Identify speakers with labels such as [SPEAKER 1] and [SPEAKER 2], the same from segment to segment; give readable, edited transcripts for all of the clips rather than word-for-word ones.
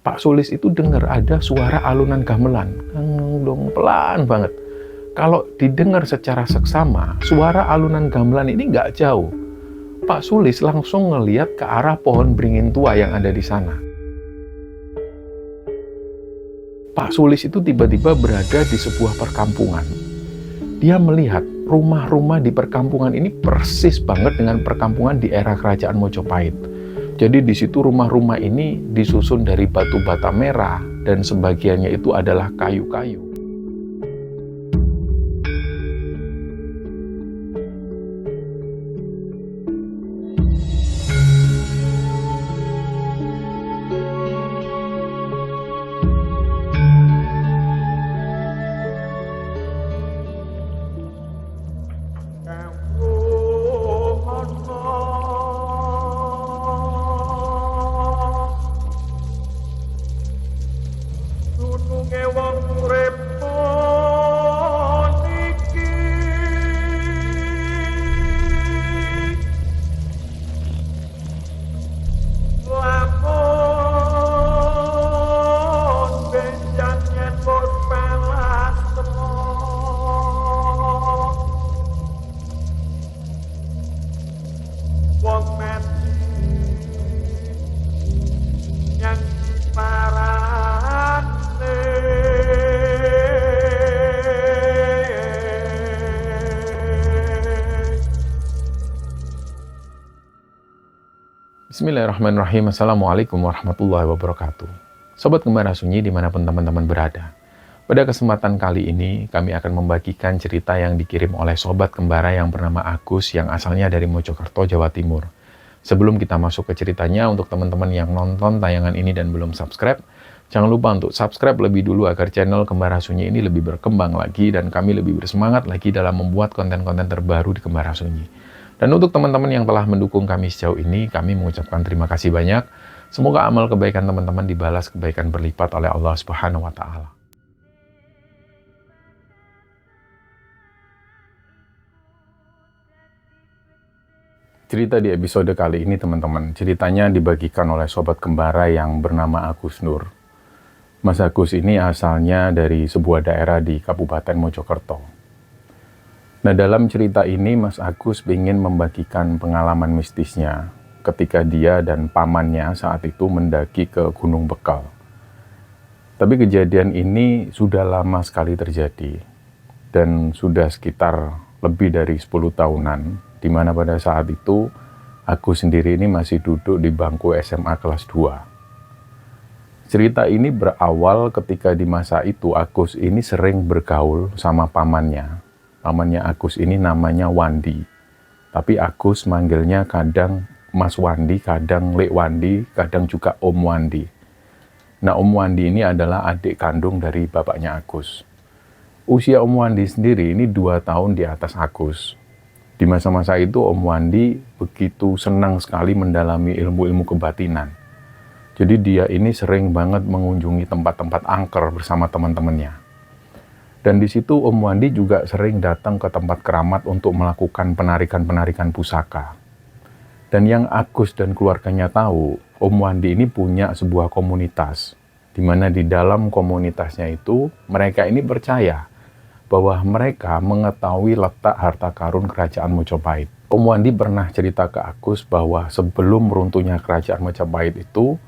[SPEAKER 1] Pak Sulis itu dengar ada suara alunan gamelan, dong pelan banget. Kalau didengar secara seksama, suara alunan gamelan ini nggak jauh. Pak Sulis langsung ngeliat ke arah pohon beringin tua yang ada di sana. Pak Sulis itu tiba-tiba berada di sebuah perkampungan. Dia melihat rumah-rumah di perkampungan ini persis banget dengan perkampungan di era Kerajaan Mojopahit. Jadi di situ rumah-rumah ini disusun dari batu bata merah dan sebagiannya itu adalah kayu-kayu. Bismillahirrahmanirrahim. Assalamualaikum warahmatullahi wabarakatuh. Sobat Gembara Sunyi dimanapun teman-teman berada. Pada kesempatan kali ini, kami akan membagikan cerita yang dikirim oleh Sobat Gembara yang bernama Agus yang asalnya dari Mojokerto, Jawa Timur. Sebelum kita masuk ke ceritanya, untuk teman-teman yang nonton tayangan ini dan belum subscribe, jangan lupa untuk subscribe lebih dulu agar channel Gembara Sunyi ini lebih berkembang lagi dan kami lebih bersemangat lagi dalam membuat konten-konten terbaru di Gembara Sunyi. Dan untuk teman-teman yang telah mendukung kami sejauh ini, kami mengucapkan terima kasih banyak. Semoga amal kebaikan teman-teman dibalas kebaikan berlipat oleh Allah Subhanahu wa Ta'ala. Cerita di episode kali ini, teman-teman, ceritanya dibagikan oleh Sobat Gembara yang bernama Agus Nur. Mas Agus ini asalnya dari sebuah daerah di Kabupaten Mojokerto. Nah, dalam cerita ini Mas Agus ingin membagikan pengalaman mistisnya ketika dia dan pamannya saat itu mendaki ke Gunung Bekal. Tapi kejadian ini sudah lama sekali terjadi dan sudah sekitar lebih dari 10 tahunan, di mana pada saat itu Agus sendiri ini masih duduk di bangku SMA kelas 2. Cerita ini berawal ketika di masa itu Agus ini sering bergaul sama pamannya. Pamannya Agus ini namanya Wandi. Tapi Agus manggilnya kadang Mas Wandi, kadang Lek Wandi, kadang juga Om Wandi. Nah, Om Wandi ini adalah adik kandung dari bapaknya Agus. Usia Om Wandi sendiri ini 2 tahun di atas Agus. Di masa-masa itu Om Wandi begitu senang sekali mendalami ilmu-ilmu kebatinan. Jadi dia ini sering banget mengunjungi tempat-tempat angker bersama teman-temannya. Dan di situ Om Wandi juga sering datang ke tempat keramat untuk melakukan penarikan-penarikan pusaka. Dan yang Agus dan keluarganya tahu, Om Wandi ini punya sebuah komunitas, di mana di dalam komunitasnya itu mereka ini percaya bahwa mereka mengetahui letak harta karun Kerajaan Mojopahit. Om Wandi pernah cerita ke Agus bahwa sebelum runtuhnya Kerajaan Mojopahit itu,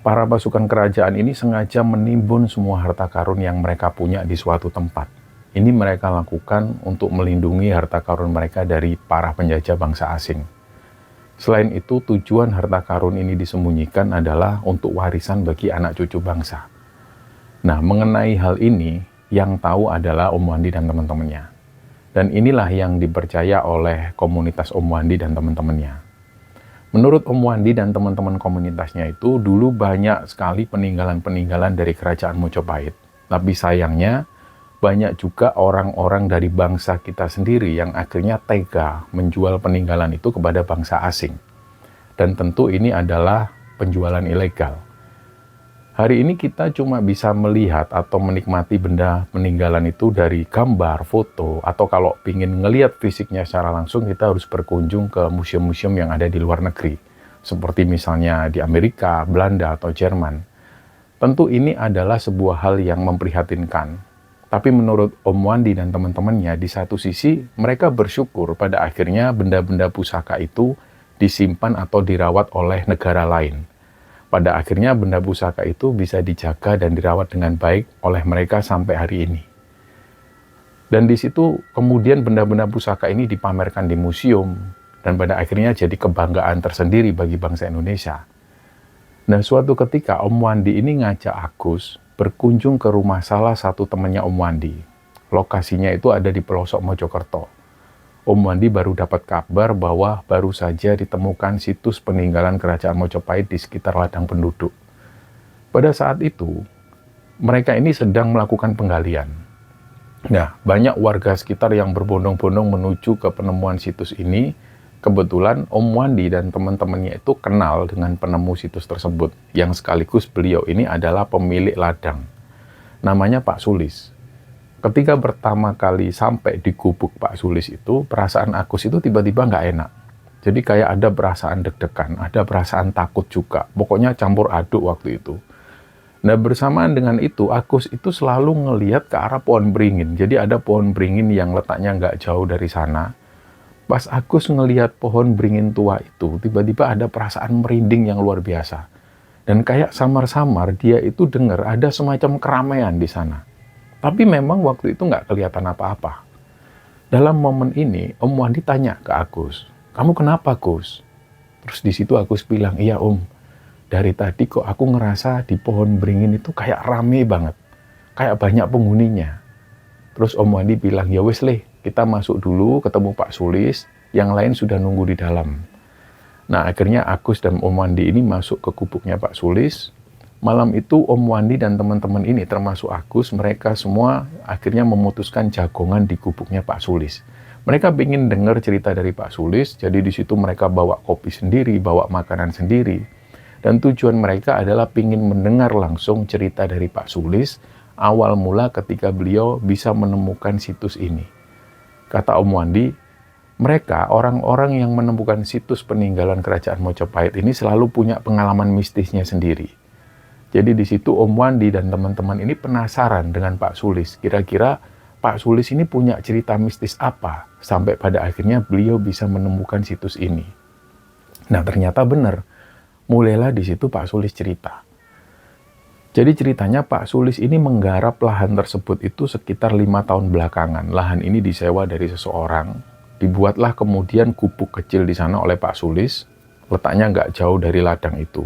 [SPEAKER 1] para pasukan kerajaan ini sengaja menimbun semua harta karun yang mereka punya di suatu tempat. Ini mereka lakukan untuk melindungi harta karun mereka dari para penjajah bangsa asing. Selain itu, tujuan harta karun ini disembunyikan adalah untuk warisan bagi anak cucu bangsa. Nah, mengenai hal ini, yang tahu adalah Om Wandi dan teman-temannya. Dan inilah yang dipercaya oleh komunitas Om Wandi dan teman-temannya. Menurut Om Wandi dan teman-teman komunitasnya itu, dulu banyak sekali peninggalan-peninggalan dari Kerajaan Mojopahit. Tapi sayangnya, banyak juga orang-orang dari bangsa kita sendiri yang akhirnya tega menjual peninggalan itu kepada bangsa asing. Dan tentu ini adalah penjualan ilegal. Hari ini kita cuma bisa melihat atau menikmati benda peninggalan itu dari gambar, foto, atau kalau ingin ngelihat fisiknya secara langsung, kita harus berkunjung ke museum-museum yang ada di luar negeri. Seperti misalnya di Amerika, Belanda, atau Jerman. Tentu ini adalah sebuah hal yang memprihatinkan. Tapi menurut Om Wandi dan teman-temannya, di satu sisi mereka bersyukur pada akhirnya benda-benda pusaka itu disimpan atau dirawat oleh negara lain. Pada akhirnya benda pusaka itu bisa dijaga dan dirawat dengan baik oleh mereka sampai hari ini. Dan di situ kemudian benda-benda pusaka ini dipamerkan di museum dan pada akhirnya jadi kebanggaan tersendiri bagi bangsa Indonesia. Nah, suatu ketika Om Wandi ini ngajak Agus berkunjung ke rumah salah satu temannya Om Wandi. Lokasinya itu ada di pelosok Mojokerto. Om Wandi baru dapat kabar bahwa baru saja ditemukan situs peninggalan Kerajaan Mojopahit di sekitar ladang penduduk. Pada saat itu, mereka ini sedang melakukan penggalian. Nah, banyak warga sekitar yang berbondong-bondong menuju ke penemuan situs ini. Kebetulan Om Wandi dan teman-temannya itu kenal dengan penemu situs tersebut, yang sekaligus beliau ini adalah pemilik ladang. Namanya Pak Sulis. Ketika pertama kali sampai di gubuk Pak Sulis itu, perasaan Agus itu tiba-tiba nggak enak. Jadi kayak ada perasaan deg-degan, ada perasaan takut juga. Pokoknya campur aduk waktu itu. Nah, bersamaan dengan itu, Agus itu selalu ngelihat ke arah pohon beringin. Jadi ada pohon beringin yang letaknya nggak jauh dari sana. Pas Agus ngelihat pohon beringin tua itu, tiba-tiba ada perasaan merinding yang luar biasa. Dan kayak samar-samar dia itu dengar ada semacam keramaian di sana. Tapi memang waktu itu nggak kelihatan apa-apa. Dalam momen ini, Om Wandi tanya ke Agus, "Kamu kenapa, Gus?" Terus di situ Agus bilang, "Iya Om, dari tadi kok aku ngerasa di pohon beringin itu kayak rame banget. Kayak banyak penghuninya." Terus Om Wandi bilang, "Ya wes leh, kita masuk dulu ketemu Pak Sulis, yang lain sudah nunggu di dalam." Nah, akhirnya Agus dan Om Wandi ini masuk ke gubuknya Pak Sulis. Malam itu Om Wandi dan teman-teman ini, termasuk Agus, mereka semua akhirnya memutuskan jagongan di gubuknya Pak Sulis. Mereka ingin dengar cerita dari Pak Sulis, jadi di situ mereka bawa kopi sendiri, bawa makanan sendiri. Dan tujuan mereka adalah ingin mendengar langsung cerita dari Pak Sulis, awal mula ketika beliau bisa menemukan situs ini. Kata Om Wandi, mereka orang-orang yang menemukan situs peninggalan Kerajaan Mojopahit ini selalu punya pengalaman mistisnya sendiri. Jadi di situ Om Wandi dan teman-teman ini penasaran dengan Pak Sulis. Kira-kira Pak Sulis ini punya cerita mistis apa sampai pada akhirnya beliau bisa menemukan situs ini. Nah, ternyata benar. Mulailah di situ Pak Sulis cerita. Jadi ceritanya Pak Sulis ini menggarap lahan tersebut itu sekitar 5 tahun belakangan. Lahan ini disewa dari seseorang. Dibuatlah kemudian gubuk kecil di sana oleh Pak Sulis. Letaknya nggak jauh dari ladang itu.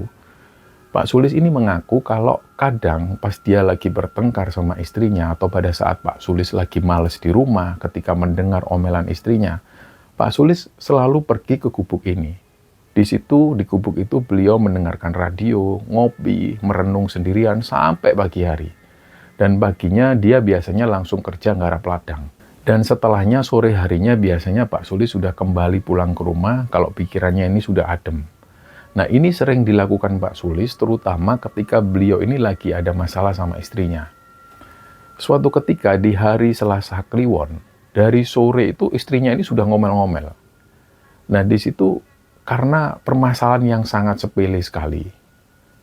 [SPEAKER 1] Pak Sulis ini mengaku kalau kadang pas dia lagi bertengkar sama istrinya atau pada saat Pak Sulis lagi males di rumah ketika mendengar omelan istrinya, Pak Sulis selalu pergi ke gubuk ini. Di situ, di gubuk itu beliau mendengarkan radio, ngopi, merenung sendirian sampai pagi hari. Dan paginya dia biasanya langsung kerja nggarap ladang. Dan setelahnya sore harinya biasanya Pak Sulis sudah kembali pulang ke rumah kalau pikirannya ini sudah adem. Nah, ini sering dilakukan Pak Sulis terutama ketika beliau ini lagi ada masalah sama istrinya. Suatu ketika di hari Selasa Kliwon, dari sore itu istrinya ini sudah ngomel-ngomel. Nah, di situ karena permasalahan yang sangat sepele sekali.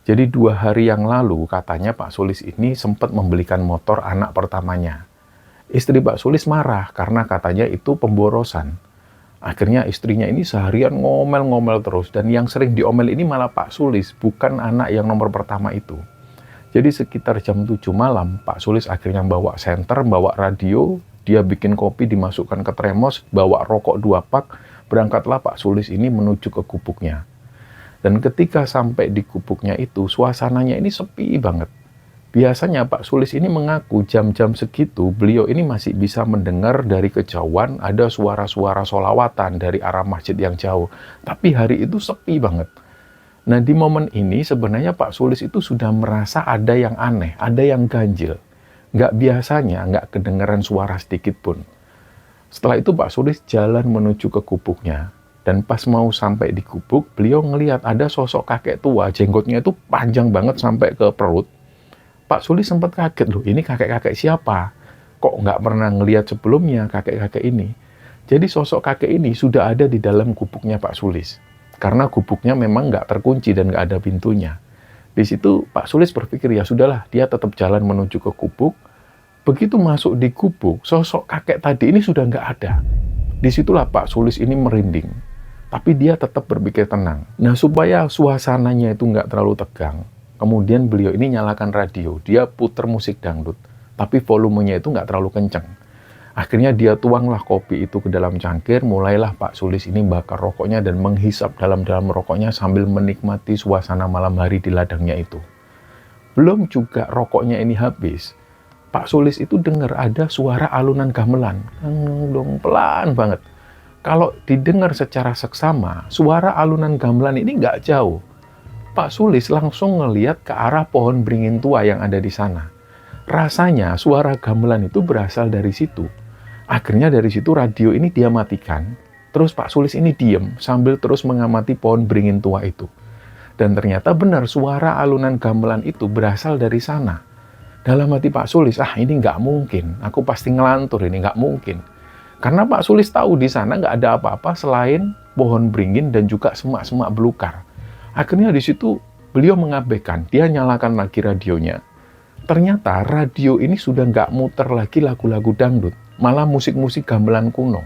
[SPEAKER 1] Jadi 2 hari yang lalu katanya Pak Sulis ini sempat membelikan motor anak pertamanya. Istri Pak Sulis marah karena katanya itu pemborosan. Akhirnya istrinya ini seharian ngomel-ngomel terus dan yang sering diomel ini malah Pak Sulis, bukan anak yang nomor pertama itu. Jadi sekitar jam 7 malam Pak Sulis akhirnya bawa senter, bawa radio, dia bikin kopi dimasukkan ke termos, bawa rokok 2 pak. Berangkatlah Pak Sulis ini menuju ke gubuknya. Dan ketika sampai di gubuknya itu, suasananya ini sepi banget. Biasanya Pak Sulis ini mengaku jam-jam segitu, beliau ini masih bisa mendengar dari kejauhan ada suara-suara sholawatan dari arah masjid yang jauh. Tapi hari itu sepi banget. Nah, di momen ini sebenarnya Pak Sulis itu sudah merasa ada yang aneh, ada yang ganjil. Nggak biasanya, nggak kedengaran suara sedikit pun. Setelah itu Pak Sulis jalan menuju ke gubuknya. Dan pas mau sampai di gubuk, beliau ngelihat ada sosok kakek tua, jenggotnya itu panjang banget sampai ke perut. Pak Sulis sempat kaget, loh ini kakek-kakek siapa? Kok nggak pernah ngelihat sebelumnya kakek-kakek ini? Jadi sosok kakek ini sudah ada di dalam gubuknya Pak Sulis. Karena gubuknya memang nggak terkunci dan nggak ada pintunya. Di situ Pak Sulis berpikir, ya sudahlah, dia tetap jalan menuju ke gubuk. Begitu masuk di gubuk, sosok kakek tadi ini sudah nggak ada. Disitulah Pak Sulis ini merinding. Tapi dia tetap berpikir tenang. Nah, supaya suasananya itu nggak terlalu tegang, kemudian beliau ini nyalakan radio. Dia puter musik dangdut, tapi volumenya itu nggak terlalu kenceng. Akhirnya dia tuanglah kopi itu ke dalam cangkir, mulailah Pak Sulis ini bakar rokoknya dan menghisap dalam-dalam rokoknya sambil menikmati suasana malam hari di ladangnya itu. Belum juga rokoknya ini habis, Pak Sulis itu dengar ada suara alunan gamelan. Dong, pelan banget. Kalau didengar secara seksama, suara alunan gamelan ini nggak jauh. Pak Sulis langsung ngeliat ke arah pohon beringin tua yang ada di sana. Rasanya suara gamelan itu berasal dari situ. Akhirnya dari situ radio ini dia matikan. Terus Pak Sulis ini diem sambil terus mengamati pohon beringin tua itu. Dan ternyata benar suara alunan gamelan itu berasal dari sana. Dalam hati Pak Sulis, ini nggak mungkin. Aku pasti ngelantur ini, nggak mungkin. Karena Pak Sulis tahu di sana nggak ada apa-apa selain pohon beringin dan juga semak-semak belukar. Akhirnya di situ beliau mengabaikan, dia nyalakan lagi radionya. Ternyata radio ini sudah nggak muter lagi lagu-lagu dangdut, malah musik-musik gamelan kuno.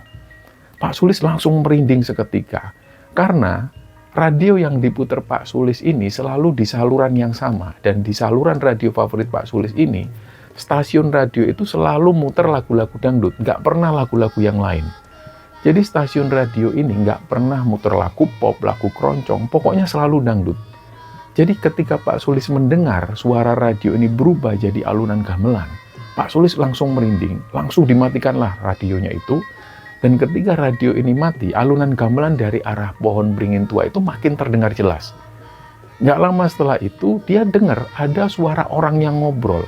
[SPEAKER 1] Pak Sulis langsung merinding seketika, karena radio yang diputer Pak Sulis ini selalu di saluran yang sama, dan di saluran radio favorit Pak Sulis ini, stasiun radio itu selalu muter lagu-lagu dangdut, nggak pernah lagu-lagu yang lain. Jadi stasiun radio ini nggak pernah muter lagu pop, lagu keroncong, pokoknya selalu dangdut. Jadi ketika Pak Sulis mendengar suara radio ini berubah jadi alunan gamelan, Pak Sulis langsung merinding, langsung dimatikanlah radionya itu. Dan ketika radio ini mati, alunan gamelan dari arah pohon beringin tua itu makin terdengar jelas. Nggak lama setelah itu, dia dengar ada suara orang yang ngobrol.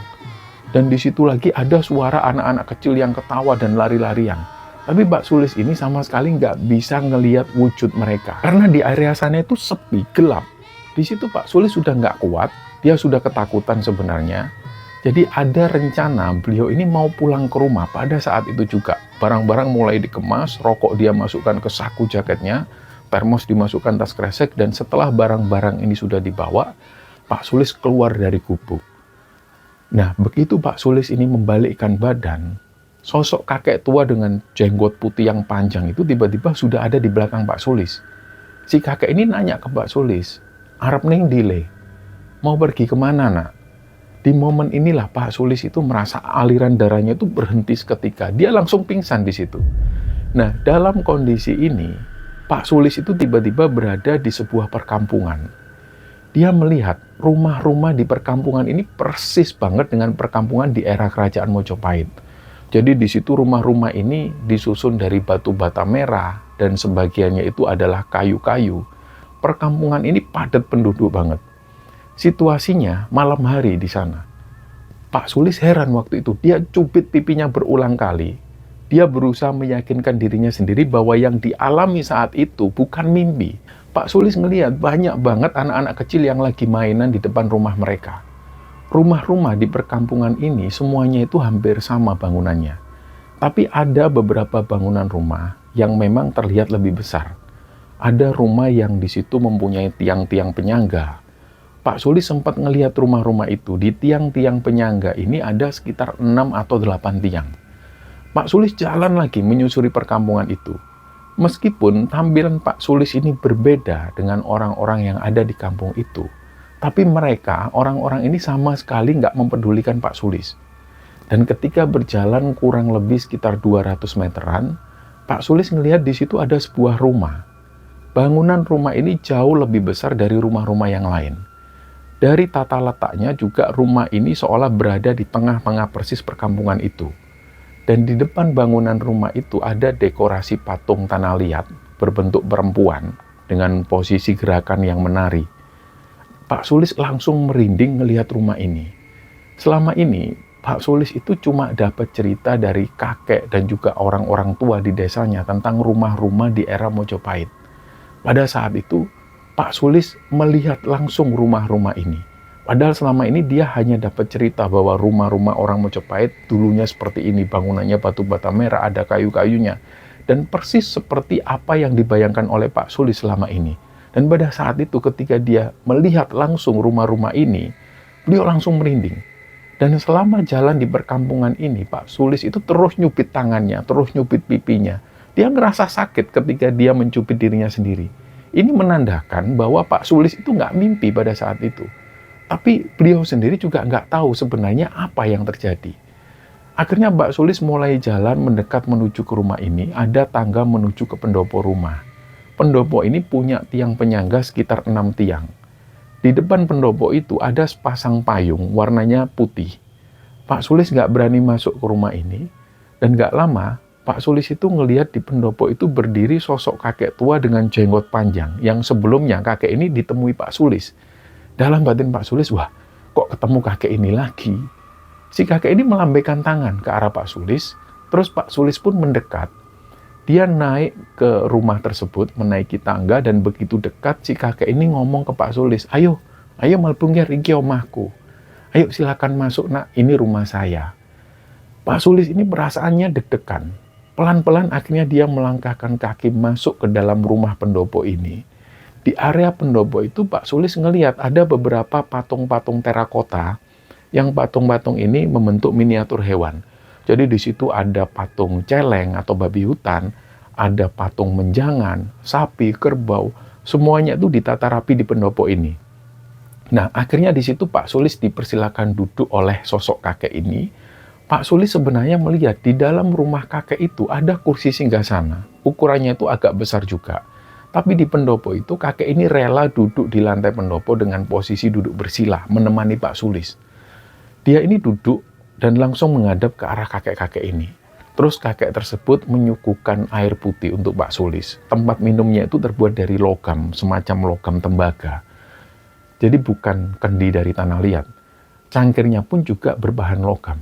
[SPEAKER 1] Dan di situ lagi ada suara anak-anak kecil yang ketawa dan lari-larian. Tapi Pak Sulis ini sama sekali nggak bisa ngelihat wujud mereka. Karena di area sana itu sepi, gelap. Di situ Pak Sulis sudah nggak kuat, dia sudah ketakutan sebenarnya. Jadi ada rencana beliau ini mau pulang ke rumah pada saat itu juga. Barang-barang mulai dikemas, rokok dia masukkan ke saku jaketnya, termos dimasukkan tas kresek, dan setelah barang-barang ini sudah dibawa, Pak Sulis keluar dari gubuk. Nah, begitu Pak Sulis ini membalikkan badan, sosok kakek tua dengan jenggot putih yang panjang itu tiba-tiba sudah ada di belakang Pak Sulis. Si kakek ini nanya ke Pak Sulis, "Arep ning dile, mau pergi kemana nak?" Di momen inilah Pak Sulis itu merasa aliran darahnya itu berhenti seketika. Dia langsung pingsan di situ. Nah, dalam kondisi ini, Pak Sulis itu tiba-tiba berada di sebuah perkampungan. Dia melihat rumah-rumah di perkampungan ini persis banget dengan perkampungan di era Kerajaan Mojopahit. Jadi di situ rumah-rumah ini disusun dari batu bata merah dan sebagiannya itu adalah kayu-kayu. Perkampungan ini padat penduduk banget. Situasinya malam hari di sana. Pak Sulis heran waktu itu. Dia cubit pipinya berulang kali. Dia berusaha meyakinkan dirinya sendiri bahwa yang dialami saat itu bukan mimpi. Pak Sulis ngelihat banyak banget anak-anak kecil yang lagi mainan di depan rumah mereka. Rumah-rumah di perkampungan ini semuanya itu hampir sama bangunannya. Tapi ada beberapa bangunan rumah yang memang terlihat lebih besar. Ada rumah yang di situ mempunyai tiang-tiang penyangga. Pak Sulis sempat ngelihat rumah-rumah itu. Di tiang-tiang penyangga ini ada sekitar 6 atau 8 tiang. Pak Sulis jalan lagi menyusuri perkampungan itu. Meskipun tampilan Pak Sulis ini berbeda dengan orang-orang yang ada di kampung itu, tapi mereka, orang-orang ini sama sekali nggak mempedulikan Pak Sulis. Dan ketika berjalan kurang lebih sekitar 200 meteran, Pak Sulis ngelihat di situ ada sebuah rumah. Bangunan rumah ini jauh lebih besar dari rumah-rumah yang lain. Dari tata letaknya juga rumah ini seolah berada di tengah-tengah persis perkampungan itu. Dan di depan bangunan rumah itu ada dekorasi patung tanah liat berbentuk perempuan dengan posisi gerakan yang menari. Pak Sulis langsung merinding melihat rumah ini. Selama ini, Pak Sulis itu cuma dapat cerita dari kakek dan juga orang-orang tua di desanya tentang rumah-rumah di era Mojopahit. Pada saat itu, Pak Sulis melihat langsung rumah-rumah ini. Padahal selama ini dia hanya dapat cerita bahwa rumah-rumah orang Mojopahit dulunya seperti ini, bangunannya batu bata merah, ada kayu-kayunya. Dan persis seperti apa yang dibayangkan oleh Pak Sulis selama ini. Dan pada saat itu ketika dia melihat langsung rumah-rumah ini, beliau langsung merinding. Dan selama jalan di perkampungan ini, Pak Sulis itu terus nyupit tangannya, terus nyupit pipinya. Dia ngerasa sakit ketika dia mencupit dirinya sendiri. Ini menandakan bahwa Pak Sulis itu nggak mimpi pada saat itu. Tapi beliau sendiri juga nggak tahu sebenarnya apa yang terjadi. Akhirnya Pak Sulis mulai jalan mendekat menuju ke rumah ini, ada tangga menuju ke pendopo rumah. Pendopo ini punya tiang penyangga sekitar 6 tiang. Di depan pendopo itu ada sepasang payung warnanya putih. Pak Sulis nggak berani masuk ke rumah ini, dan nggak lama Pak Sulis itu ngelihat di pendopo itu berdiri sosok kakek tua dengan jenggot panjang, yang sebelumnya kakek ini ditemui Pak Sulis. Dalam batin Pak Sulis, wah kok ketemu kakek ini lagi? Si kakek ini melambaikan tangan ke arah Pak Sulis, terus Pak Sulis pun mendekat. Dia naik ke rumah tersebut, menaiki tangga, dan begitu dekat si kakek ini ngomong ke Pak Sulis, ayo mlebu nggih, iki omahku. Ayo silakan masuk nak, ini rumah saya. Pak Sulis ini perasaannya deg-degan. Pelan-pelan akhirnya dia melangkahkan kaki masuk ke dalam rumah pendopo ini. Di area pendopo itu Pak Sulis ngelihat ada beberapa patung-patung terakota, yang patung-patung ini membentuk miniatur hewan. Jadi di situ ada patung celeng atau babi hutan, ada patung menjangan, sapi, kerbau, semuanya itu ditata rapi di pendopo ini. Nah, akhirnya di situ Pak Sulis dipersilakan duduk oleh sosok kakek ini. Pak Sulis sebenarnya melihat di dalam rumah kakek itu ada kursi singgasana. Ukurannya itu agak besar juga. Tapi di pendopo itu kakek ini rela duduk di lantai pendopo dengan posisi duduk bersila, menemani Pak Sulis. Dia ini duduk dan langsung menghadap ke arah kakek-kakek ini. Terus kakek tersebut menyuguhkan air putih untuk Pak Sulis. Tempat minumnya itu terbuat dari logam, semacam logam tembaga. Jadi bukan kendi dari tanah liat. Cangkirnya pun juga berbahan logam.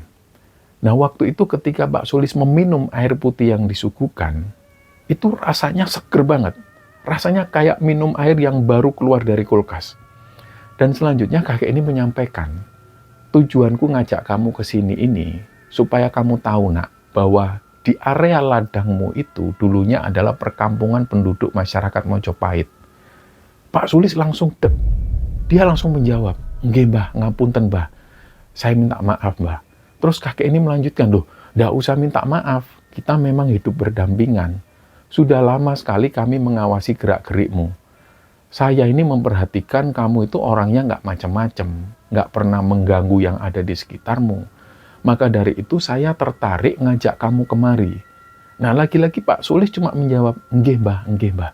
[SPEAKER 1] Nah, waktu itu ketika Pak Sulis meminum air putih yang disuguhkan, itu rasanya seger banget. Rasanya kayak minum air yang baru keluar dari kulkas. Dan selanjutnya kakek ini menyampaikan, tujuanku ngajak kamu ke sini ini supaya kamu tahu nak, bahwa di area ladangmu itu dulunya adalah perkampungan penduduk masyarakat Mojopahit. Pak Sulis langsung dek. Dia langsung menjawab, nggih mbah, ngapunten mbah. Saya minta maaf mbah. Terus kakek ini melanjutkan, loh, ndak usah minta maaf. Kita memang hidup berdampingan. Sudah lama sekali kami mengawasi gerak-gerikmu. Saya ini memperhatikan kamu itu orangnya nggak macam-macam, nggak pernah mengganggu yang ada di sekitarmu. Maka dari itu saya tertarik ngajak kamu kemari. Nah, lagi-lagi Pak Sulis cuma menjawab, nggih mbah, nggih mbah.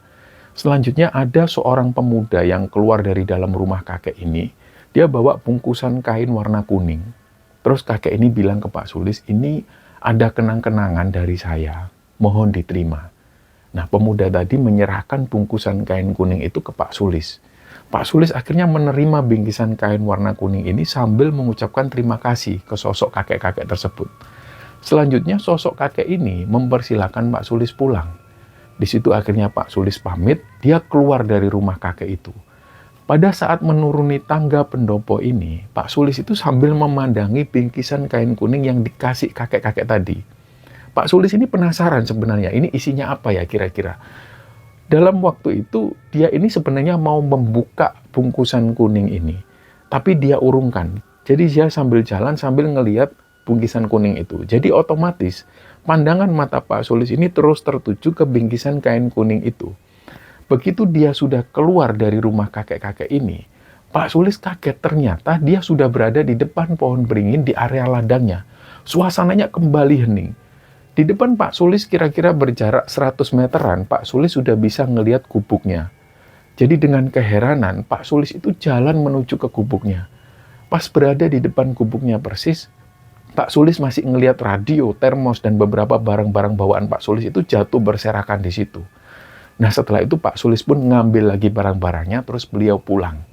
[SPEAKER 1] Selanjutnya ada seorang pemuda yang keluar dari dalam rumah kakek ini. Dia bawa bungkusan kain warna kuning. Terus kakek ini bilang ke Pak Sulis, ini ada kenang-kenangan dari saya, mohon diterima. Nah, pemuda tadi menyerahkan bungkusan kain kuning itu ke Pak Sulis. Pak Sulis akhirnya menerima bingkisan kain warna kuning ini sambil mengucapkan terima kasih ke sosok kakek-kakek tersebut. Selanjutnya sosok kakek ini mempersilahkan Pak Sulis pulang. Di situ akhirnya Pak Sulis pamit, dia keluar dari rumah kakek itu. Pada saat menuruni tangga pendopo ini, Pak Sulis itu sambil memandangi bingkisan kain kuning yang dikasih kakek-kakek tadi. Pak Sulis ini penasaran sebenarnya, ini isinya apa ya kira-kira. Dalam waktu itu, dia ini sebenarnya mau membuka bungkusan kuning ini. Tapi dia urungkan. Jadi dia sambil jalan, sambil ngelihat bungkisan kuning itu. Jadi otomatis, pandangan mata Pak Sulis ini terus tertuju ke bingkisan kain kuning itu. Begitu dia sudah keluar dari rumah kakek-kakek ini, Pak Sulis kaget ternyata dia sudah berada di depan pohon beringin di area ladangnya. Suasananya kembali hening. Di depan Pak Sulis kira-kira berjarak 100 meteran, Pak Sulis sudah bisa ngelihat gubuknya. Jadi dengan keheranan, Pak Sulis itu jalan menuju ke gubuknya. Pas berada di depan gubuknya persis, Pak Sulis masih ngelihat radio, termos, dan beberapa barang-barang bawaan Pak Sulis itu jatuh berserakan di situ. Nah, setelah itu Pak Sulis pun ngambil lagi barang-barangnya, terus beliau pulang.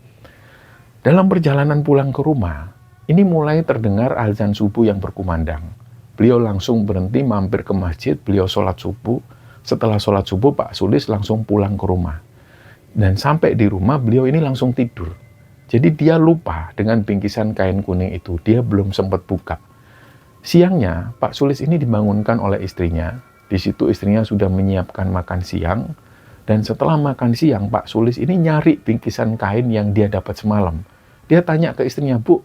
[SPEAKER 1] Dalam perjalanan pulang ke rumah, ini mulai terdengar azan subuh yang berkumandang. Beliau langsung berhenti mampir ke masjid, beliau sholat subuh. Setelah sholat subuh, Pak Sulis langsung pulang ke rumah. Dan sampai di rumah, beliau ini langsung tidur. Jadi dia lupa dengan bingkisan kain kuning itu, dia belum sempat buka. Siangnya, Pak Sulis ini dibangunkan oleh istrinya. Di situ istrinya sudah menyiapkan makan siang. Dan setelah makan siang, Pak Sulis ini nyari bingkisan kain yang dia dapat semalam. Dia tanya ke istrinya, "Bu,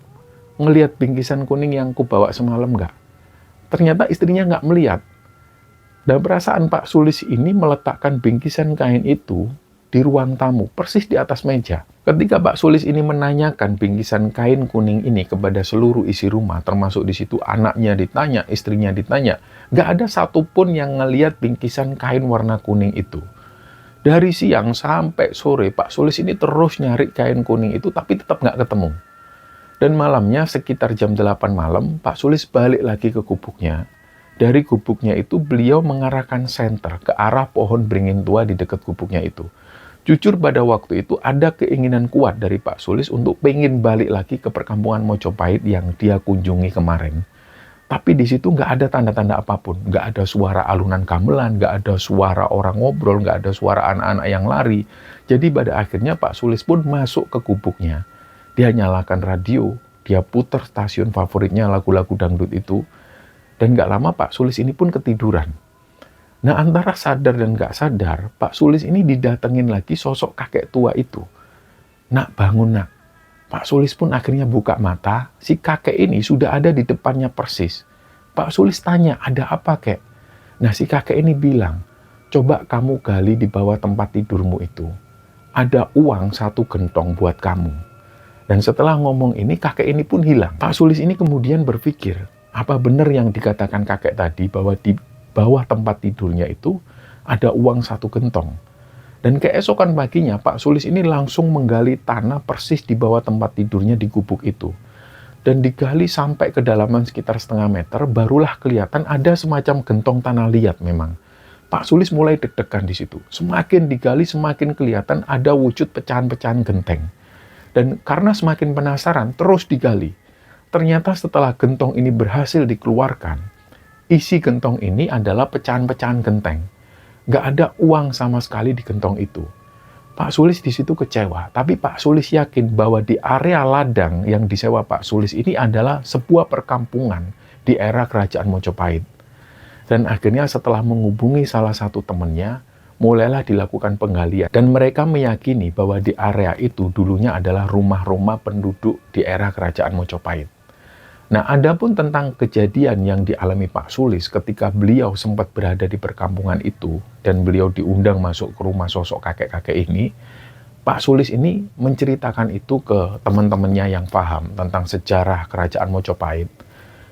[SPEAKER 1] ngelihat bingkisan kuning yang kubawa semalam nggak?" Ternyata istrinya nggak melihat. Dan perasaan Pak Sulis ini meletakkan bingkisan kain itu di ruang tamu, persis di atas meja. Ketika Pak Sulis ini menanyakan bingkisan kain kuning ini kepada seluruh isi rumah, termasuk di situ anaknya ditanya, istrinya ditanya, nggak ada satupun yang ngelihat bingkisan kain warna kuning itu. Dari siang sampai sore, Pak Sulis ini terus nyari kain kuning itu, tapi tetap nggak ketemu. Dan malamnya, sekitar jam 8 malam, Pak Sulis balik lagi ke gubuknya. Dari gubuknya itu, beliau mengarahkan senter ke arah pohon beringin tua di dekat gubuknya itu. Jujur pada waktu itu, ada keinginan kuat dari Pak Sulis untuk pengen balik lagi ke perkampungan Mojopahit yang dia kunjungi kemarin. Tapi di situ nggak ada tanda-tanda apapun. Nggak ada suara alunan gamelan, nggak ada suara orang ngobrol, nggak ada suara anak-anak yang lari. Jadi pada akhirnya Pak Sulis pun masuk ke gubuknya. Dia nyalakan radio, dia putar stasiun favoritnya lagu-lagu dangdut itu. Dan nggak lama Pak Sulis ini pun ketiduran. Nah, antara sadar dan nggak sadar, Pak Sulis ini didatengin lagi sosok kakek tua itu. "Nak, bangun nak." Pak Sulis pun akhirnya buka mata, si kakek ini sudah ada di depannya persis. Pak Sulis tanya, "Ada apa, kek?" Nah, si kakek ini bilang, "Coba kamu gali di bawah tempat tidurmu itu. Ada uang 1 gentong buat kamu." Dan setelah ngomong ini, kakek ini pun hilang. Pak Sulis ini kemudian berpikir, apa benar yang dikatakan kakek tadi bahwa di bawah tempat tidurnya itu ada uang 1 gentong. Dan keesokan paginya Pak Sulis ini langsung menggali tanah persis di bawah tempat tidurnya di gubuk itu. Dan digali sampai kedalaman sekitar setengah meter, barulah kelihatan ada semacam gentong tanah liat memang. Pak Sulis mulai deg-degan di situ. Semakin digali semakin kelihatan ada wujud pecahan-pecahan genteng. Dan karena semakin penasaran terus digali. Ternyata setelah gentong ini berhasil dikeluarkan, isi gentong ini adalah pecahan-pecahan genteng. Nggak ada uang sama sekali di gentong itu. Pak Sulis di situ kecewa, tapi Pak Sulis yakin bahwa di area ladang yang disewa Pak Sulis ini adalah sebuah perkampungan di era Kerajaan Mojopahit. Dan akhirnya setelah menghubungi salah satu temannya, mulailah dilakukan penggalian. Dan mereka meyakini bahwa di area itu dulunya adalah rumah-rumah penduduk di era Kerajaan Mojopahit. Nah, adapun tentang kejadian yang dialami Pak Sulis ketika beliau sempat berada di perkampungan itu dan beliau diundang masuk ke rumah sosok kakek-kakek ini, Pak Sulis ini menceritakan itu ke teman-temannya yang paham tentang sejarah Kerajaan Mojopahit.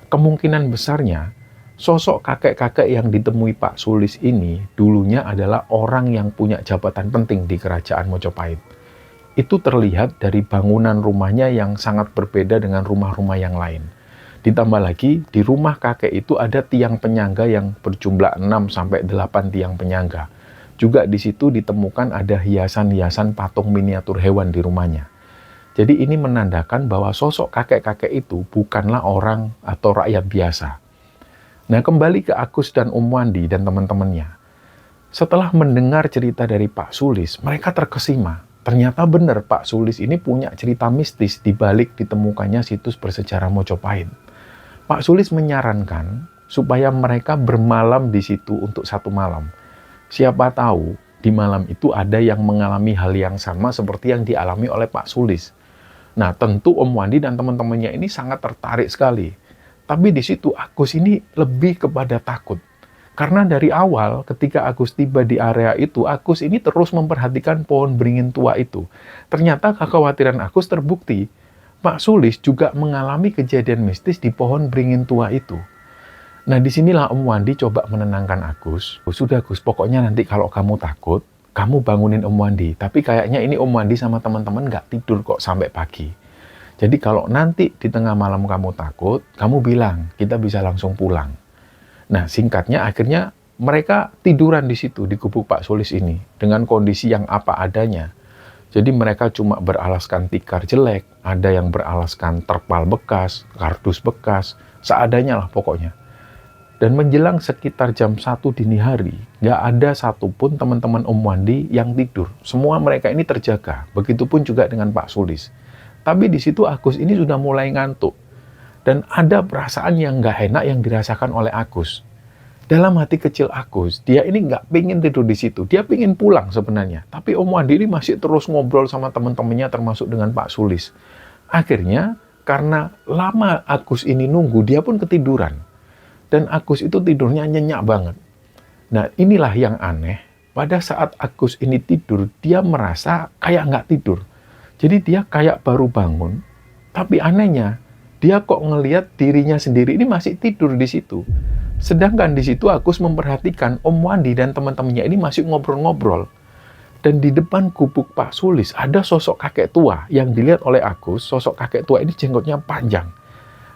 [SPEAKER 1] Kemungkinan besarnya, sosok kakek-kakek yang ditemui Pak Sulis ini dulunya adalah orang yang punya jabatan penting di Kerajaan Mojopahit. Itu terlihat dari bangunan rumahnya yang sangat berbeda dengan rumah-rumah yang lain. Ditambah lagi, di rumah kakek itu ada tiang penyangga yang berjumlah 6-8 tiang penyangga. Juga di situ ditemukan ada hiasan-hiasan patung miniatur hewan di rumahnya. Jadi ini menandakan bahwa sosok kakek-kakek itu bukanlah orang atau rakyat biasa. Nah, kembali ke Agus dan Om Wandi dan teman-temannya. Setelah mendengar cerita dari Pak Sulis, mereka terkesima. Ternyata benar Pak Sulis ini punya cerita mistis di balik ditemukannya situs bersejarah Mojopahit. Pak Sulis menyarankan supaya mereka bermalam di situ untuk 1 malam. Siapa tahu di malam itu ada yang mengalami hal yang sama seperti yang dialami oleh Pak Sulis. Nah, tentu Om Wandi dan teman-temannya ini sangat tertarik sekali. Tapi di situ Agus ini lebih kepada takut. Karena dari awal ketika Agus tiba di area itu, Agus ini terus memperhatikan pohon beringin tua itu. Ternyata kekhawatiran Agus terbukti. Pak Sulis juga mengalami kejadian mistis di pohon beringin tua itu. Nah, disinilah Om Wandi coba menenangkan Agus. "Sudah Gus, pokoknya nanti kalau kamu takut, kamu bangunin Om Wandi. Tapi kayaknya ini Om Wandi sama teman-teman nggak tidur kok sampai pagi. Jadi kalau nanti di tengah malam kamu takut, kamu bilang, kita bisa langsung pulang." Nah, singkatnya akhirnya mereka tiduran di situ, di gubuk Pak Sulis ini, dengan kondisi yang apa adanya. Jadi mereka cuma beralaskan tikar jelek, ada yang beralaskan terpal bekas, kardus bekas, seadanya lah pokoknya. Dan menjelang sekitar jam 1 dini hari, nggak ada satupun teman-teman Om Wandi yang tidur. Semua mereka ini terjaga, begitupun juga dengan Pak Sulis. Tapi di situ Agus ini sudah mulai ngantuk. Dan ada perasaan yang nggak enak yang dirasakan oleh Agus. Dalam hati kecil Agus, dia ini nggak pingin tidur di situ. Dia pingin pulang sebenarnya. Tapi Om Wandi ini masih terus ngobrol sama teman-temannya termasuk dengan Pak Sulis. Akhirnya, karena lama Agus ini nunggu, dia pun ketiduran. Dan Agus itu tidurnya nyenyak banget. Nah, inilah yang aneh. Pada saat Agus ini tidur, dia merasa kayak nggak tidur. Jadi dia kayak baru bangun. Tapi anehnya, dia kok ngelihat dirinya sendiri ini masih tidur di situ. Sedangkan di situ Agus memperhatikan Om Wandi dan teman-temannya ini masih ngobrol-ngobrol. Dan di depan gubuk Pak Sulis ada sosok kakek tua yang dilihat oleh Agus. Sosok kakek tua ini jenggotnya panjang.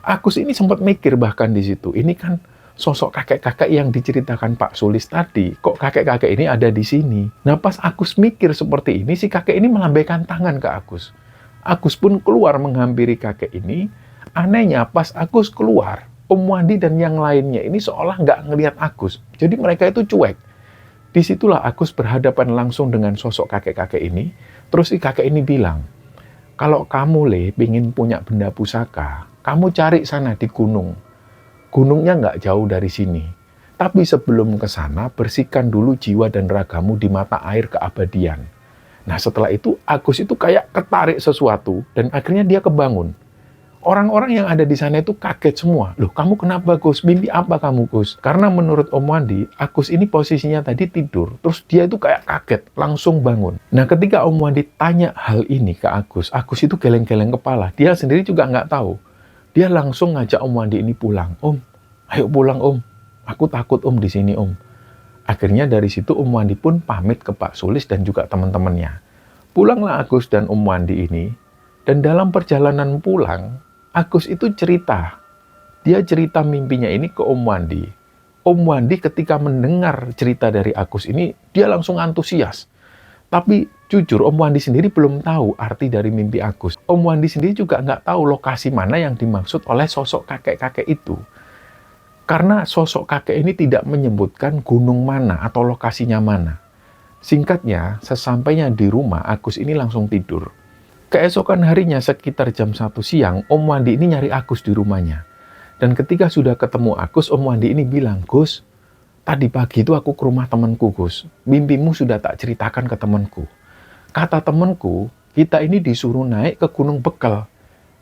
[SPEAKER 1] Agus ini sempat mikir bahkan di situ. Ini kan sosok kakek-kakek yang diceritakan Pak Sulis tadi. Kok kakek-kakek ini ada di sini? Nah, pas Agus mikir seperti ini, si kakek ini melambaikan tangan ke Agus. Agus pun keluar menghampiri kakek ini. Anehnya pas Agus keluar, Om Wandi dan yang lainnya ini seolah nggak ngelihat Agus. Jadi mereka itu cuek. Disitulah Agus berhadapan langsung dengan sosok kakek-kakek ini. Terus si kakek ini bilang, kalau kamu pingin punya benda pusaka, kamu cari sana di gunung. Gunungnya nggak jauh dari sini. Tapi sebelum ke sana, bersihkan dulu jiwa dan ragamu di mata air keabadian. Nah setelah itu Agus itu kayak ketarik sesuatu dan akhirnya dia kebangun. Orang-orang yang ada di sana itu kaget semua. Loh, kamu kenapa, Gus? Mimpi apa kamu, Gus? Karena menurut Om Wandi, Agus ini posisinya tadi tidur. Terus dia itu kayak kaget, langsung bangun. Nah, ketika Om Wandi tanya hal ini ke Agus itu geleng-geleng kepala. Dia sendiri juga nggak tahu. Dia langsung ngajak Om Wandi ini pulang. Om, ayo pulang, Om. Aku takut, Om, di sini, Om. Akhirnya dari situ Om Wandi pun pamit ke Pak Sulis dan juga teman-temannya. Pulanglah Agus dan Om Wandi ini. Dan dalam perjalanan pulang, Agus itu cerita. Dia cerita mimpinya ini ke Om Wandi. Om Wandi ketika mendengar cerita dari Agus ini, dia langsung antusias. Tapi jujur Om Wandi sendiri belum tahu arti dari mimpi Agus. Om Wandi sendiri juga nggak tahu lokasi mana yang dimaksud oleh sosok kakek-kakek itu. Karena sosok kakek ini tidak menyebutkan gunung mana atau lokasinya mana. Singkatnya, sesampainya di rumah, Agus ini langsung tidur. Keesokan harinya sekitar jam 1 siang, Om Wandi ini nyari Agus di rumahnya. Dan ketika sudah ketemu Agus, Om Wandi ini bilang, Gus, tadi pagi itu aku ke rumah temanku, Gus. Mimpimu sudah tak ceritakan ke temanku. Kata temanku, kita ini disuruh naik ke Gunung Bekel.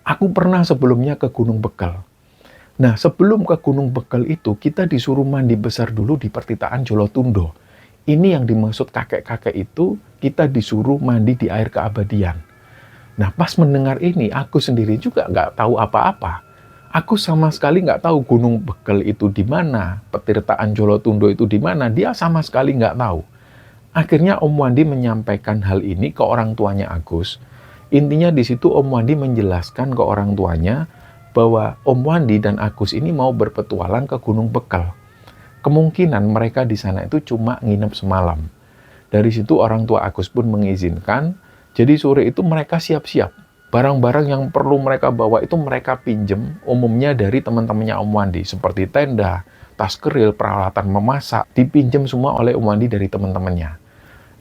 [SPEAKER 1] Aku pernah sebelumnya ke Gunung Bekel. Nah, sebelum ke Gunung Bekel itu, kita disuruh mandi besar dulu di pertitaan Jolotundo. Ini yang dimaksud kakek-kakek itu, kita disuruh mandi di air keabadian. Nah, pas mendengar ini, aku sendiri juga nggak tahu apa-apa. Aku sama sekali nggak tahu Gunung Bekel itu di mana, Petirtaan Jolotundo itu di mana, dia sama sekali nggak tahu. Akhirnya Om Wandi menyampaikan hal ini ke orang tuanya Agus. Intinya di situ Om Wandi menjelaskan ke orang tuanya bahwa Om Wandi dan Agus ini mau berpetualang ke Gunung Bekel. Kemungkinan mereka di sana itu cuma nginep semalam. Dari situ orang tua Agus pun mengizinkan. Jadi sore itu mereka siap-siap. Barang-barang yang perlu mereka bawa itu mereka pinjem umumnya dari teman-temannya Om Wandi. Seperti tenda, tas keril, peralatan memasak. Dipinjem semua oleh Om Wandi dari teman-temannya.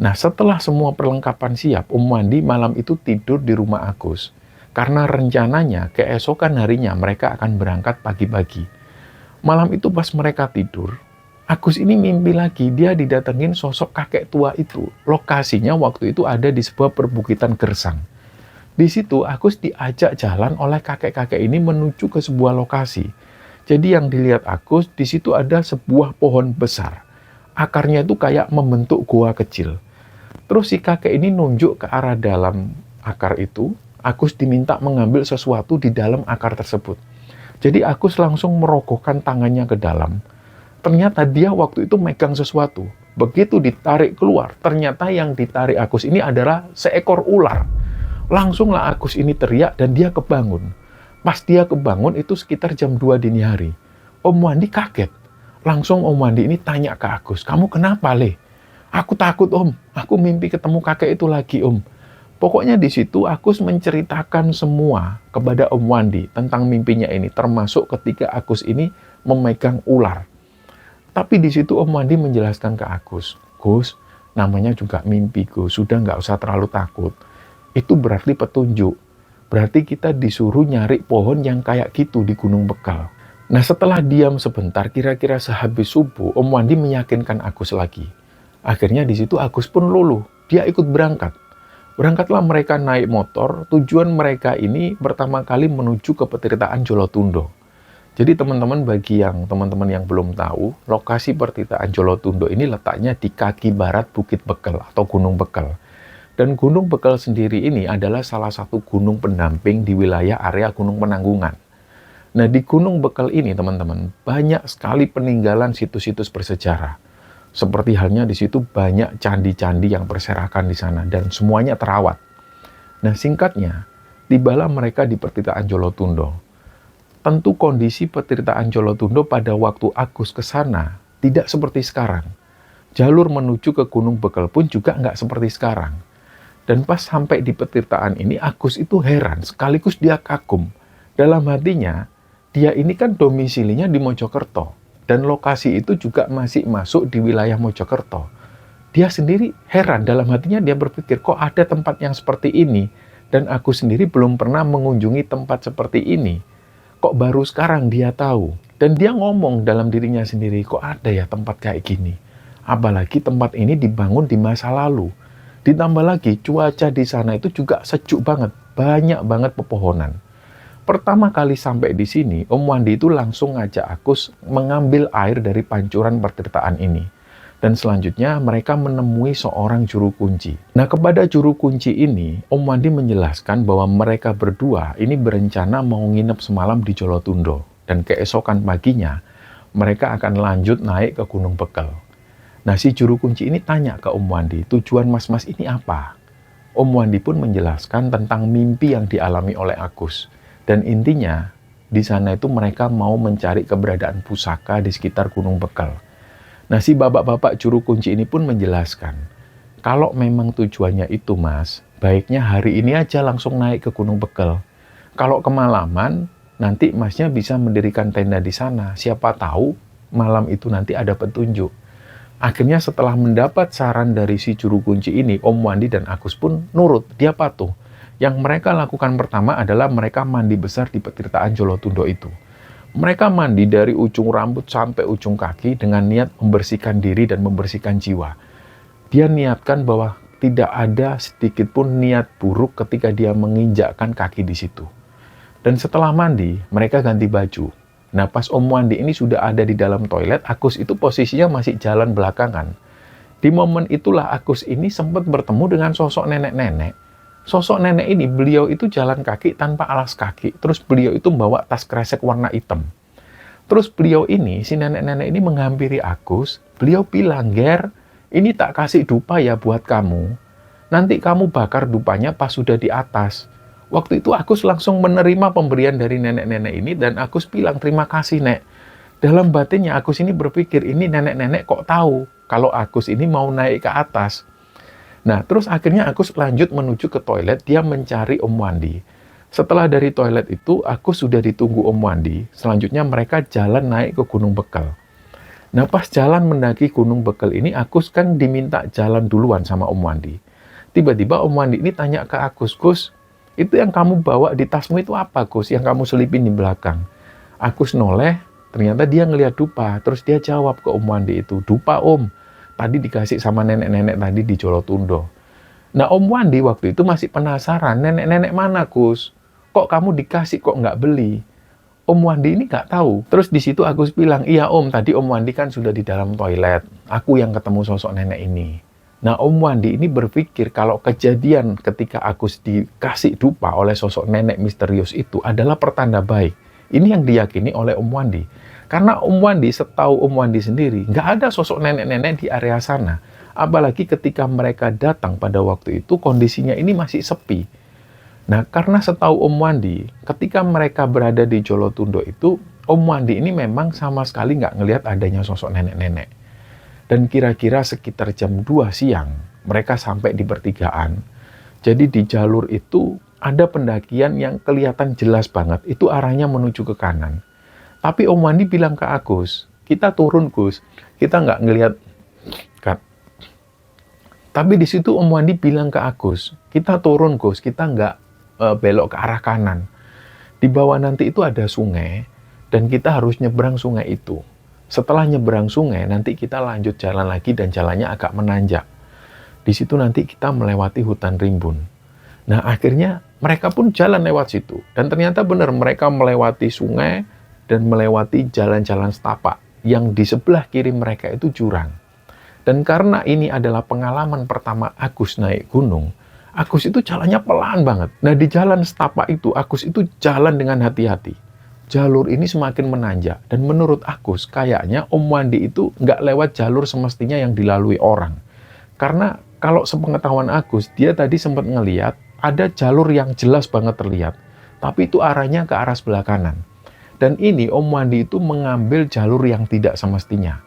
[SPEAKER 1] Nah setelah semua perlengkapan siap, Om Wandi malam itu tidur di rumah Agus. Karena rencananya keesokan harinya mereka akan berangkat pagi-pagi. Malam itu pas mereka tidur, Agus ini mimpi lagi, dia didatengin sosok kakek tua itu. Lokasinya waktu itu ada di sebuah perbukitan gersang. Di situ Agus diajak jalan oleh kakek-kakek ini menuju ke sebuah lokasi. Jadi yang dilihat Agus, di situ ada sebuah pohon besar. Akarnya itu kayak membentuk goa kecil. Terus si kakek ini nunjuk ke arah dalam akar itu. Agus diminta mengambil sesuatu di dalam akar tersebut. Jadi Agus langsung merogohkan tangannya ke dalam. Ternyata dia waktu itu megang sesuatu. Begitu ditarik keluar, ternyata yang ditarik Agus ini adalah seekor ular. Langsunglah Agus ini teriak dan dia kebangun. Pas dia kebangun itu sekitar jam 2 dini hari. Om Wandi kaget. Langsung Om Wandi ini tanya ke Agus, kamu kenapa, Le? Aku takut, Om. Aku mimpi ketemu kakek itu lagi, Om. Pokoknya di situ Agus menceritakan semua kepada Om Wandi tentang mimpinya ini, termasuk ketika Agus ini memegang ular. Tapi di situ Om Wandi menjelaskan ke Agus, Gus, namanya juga mimpi, Gus. Sudah nggak usah terlalu takut. Itu berarti petunjuk. Berarti kita disuruh nyari pohon yang kayak gitu di Gunung Bekel. Nah, setelah diam sebentar, kira-kira sehabis subuh, Om Wandi meyakinkan Agus lagi. Akhirnya di situ Agus pun luluh, dia ikut berangkat. Berangkatlah mereka naik motor, tujuan mereka ini pertama kali menuju ke Petirtaan Jolotundo. Jadi teman-teman yang belum tahu, lokasi Petirtaan Jolotundo ini letaknya di kaki barat Bukit Bekel atau Gunung Bekel. Dan Gunung Bekel sendiri ini adalah salah satu gunung pendamping di wilayah area Gunung Penanggungan. Nah, di Gunung Bekel ini, teman-teman, banyak sekali peninggalan situs-situs bersejarah. Seperti halnya di situ banyak candi-candi yang berserakan di sana dan semuanya terawat. Nah, singkatnya, tibalah mereka di Petirtaan Jolotundo. Tentu kondisi Petirtaan Jolotundo pada waktu Agus ke sana tidak seperti sekarang. Jalur menuju ke Gunung Bekel pun juga nggak seperti sekarang. Dan pas sampai di Petirtaan ini, Agus itu heran, sekaligus dia kagum. Dalam hatinya, dia ini kan domisilinya di Mojokerto. Dan lokasi itu juga masih masuk di wilayah Mojokerto. Dia sendiri heran, dalam hatinya dia berpikir, kok ada tempat yang seperti ini? Dan Agus sendiri belum pernah mengunjungi tempat seperti ini. Kok baru sekarang dia tahu? Dan dia ngomong dalam dirinya sendiri, kok ada ya tempat kayak gini? Apalagi tempat ini dibangun di masa lalu. Ditambah lagi, cuaca di sana itu juga sejuk banget, banyak banget pepohonan. Pertama kali sampai di sini, Om Wandi itu langsung ngajak Agus mengambil air dari pancuran Petirtaan ini. Dan selanjutnya mereka menemui seorang juru kunci. Nah, kepada juru kunci ini, Om Wandi menjelaskan bahwa mereka berdua ini berencana mau nginep semalam di Jolotundo. Dan keesokan paginya, mereka akan lanjut naik ke Gunung Bekel. Nah, si juru kunci ini tanya ke Om Wandi, tujuan mas-mas ini apa? Om Wandi pun menjelaskan tentang mimpi yang dialami oleh Agus. Dan intinya, di sana itu mereka mau mencari keberadaan pusaka di sekitar Gunung Bekel. Nah, si bapak-bapak juru kunci ini pun menjelaskan, kalau memang tujuannya itu, mas, baiknya hari ini aja langsung naik ke Gunung Bekel. Kalau kemalaman, nanti masnya bisa mendirikan tenda di sana. Siapa tahu malam itu nanti ada petunjuk. Akhirnya setelah mendapat saran dari si juru kunci ini, Om Wandi dan Agus pun nurut, dia patuh. Yang mereka lakukan pertama adalah mereka mandi besar di Petirtaan Jolotundo itu. Mereka mandi dari ujung rambut sampai ujung kaki dengan niat membersihkan diri dan membersihkan jiwa. Dia niatkan bahwa tidak ada sedikit pun niat buruk ketika dia menginjakkan kaki di situ. Dan setelah mandi, mereka ganti baju. Nah, pas Om Wandi ini sudah ada di dalam toilet, Agus itu posisinya masih jalan belakangan. Di momen itulah Agus ini sempat bertemu dengan sosok nenek-nenek. Sosok nenek ini, beliau itu jalan kaki tanpa alas kaki. Terus beliau itu membawa tas kresek warna hitam. Terus beliau ini, si nenek-nenek ini menghampiri Agus. Beliau bilang, Ger, ini tak kasih dupa ya buat kamu. Nanti kamu bakar dupanya pas sudah di atas. Waktu itu Agus langsung menerima pemberian dari nenek-nenek ini dan Agus bilang, terima kasih, Nek. Dalam batinnya Agus ini berpikir, ini nenek-nenek kok tahu kalau Agus ini mau naik ke atas. Nah, terus akhirnya Agus lanjut menuju ke toilet, dia mencari Om Wandi. Setelah dari toilet itu, Agus sudah ditunggu Om Wandi. Selanjutnya mereka jalan naik ke Gunung Bekel. Nah, pas jalan mendaki Gunung Bekel ini, Agus kan diminta jalan duluan sama Om Wandi. Tiba-tiba Om Wandi ini tanya ke Agus, Gus, itu yang kamu bawa di tasmu itu apa, Gus? Yang kamu selipin di belakang. Agus noleh, ternyata dia ngelihat dupa. Terus dia jawab ke Om Wandi itu, dupa Om, tadi dikasih sama nenek-nenek tadi di Jolotundo. Nah, Om Wandi waktu itu masih penasaran, nenek-nenek mana, Gus? Kok kamu dikasih, kok nggak beli? Om Wandi ini nggak tahu. Terus di situ Agus bilang, iya Om, tadi Om Wandi kan sudah di dalam toilet. Aku yang ketemu sosok nenek ini. Nah, Om Wandi ini berpikir kalau kejadian ketika Agus dikasih dupa oleh sosok nenek misterius itu adalah pertanda baik. Ini yang diyakini oleh Om Wandi. Karena Om Wandi, setahu Om Wandi sendiri, nggak ada sosok nenek-nenek di area sana. Apalagi ketika mereka datang pada waktu itu, kondisinya ini masih sepi. Nah, karena setahu Om Wandi, ketika mereka berada di Jolotundo itu, Om Wandi ini memang sama sekali nggak ngelihat adanya sosok nenek-nenek. Dan kira-kira sekitar jam 2 siang, mereka sampai di pertigaan. Jadi di jalur itu ada pendakian yang kelihatan jelas banget, itu arahnya menuju ke kanan. Tapi Om Wandi bilang ke Agus, kita turun Gus, kita nggak ngelihat. Tapi di situ Om Wandi bilang ke Agus, kita turun Gus, kita nggak belok ke arah kanan. Di bawah nanti itu ada sungai,
[SPEAKER 2] Dan kita harus nyebrang sungai itu. Setelah nyebrang sungai, nanti kita lanjut jalan lagi dan jalannya agak menanjak. Di situ nanti kita melewati hutan rimbun. Nah, akhirnya mereka pun jalan lewat situ. Dan ternyata benar, mereka melewati sungai dan melewati jalan-jalan setapak. Yang di sebelah kiri mereka itu jurang. Dan karena ini adalah pengalaman pertama Agus naik gunung, Agus itu jalannya pelan banget. Nah, di jalan setapak itu, Agus itu jalan dengan hati-hati. Jalur ini semakin menanjak. Dan menurut Agus, kayaknya Om Wandi itu nggak lewat jalur semestinya yang dilalui orang. Karena kalau sepengetahuan Agus, dia tadi sempat ngeliat ada jalur yang jelas banget terlihat. Tapi itu arahnya ke arah sebelah kanan. Dan ini Om Wandi itu mengambil jalur yang tidak semestinya.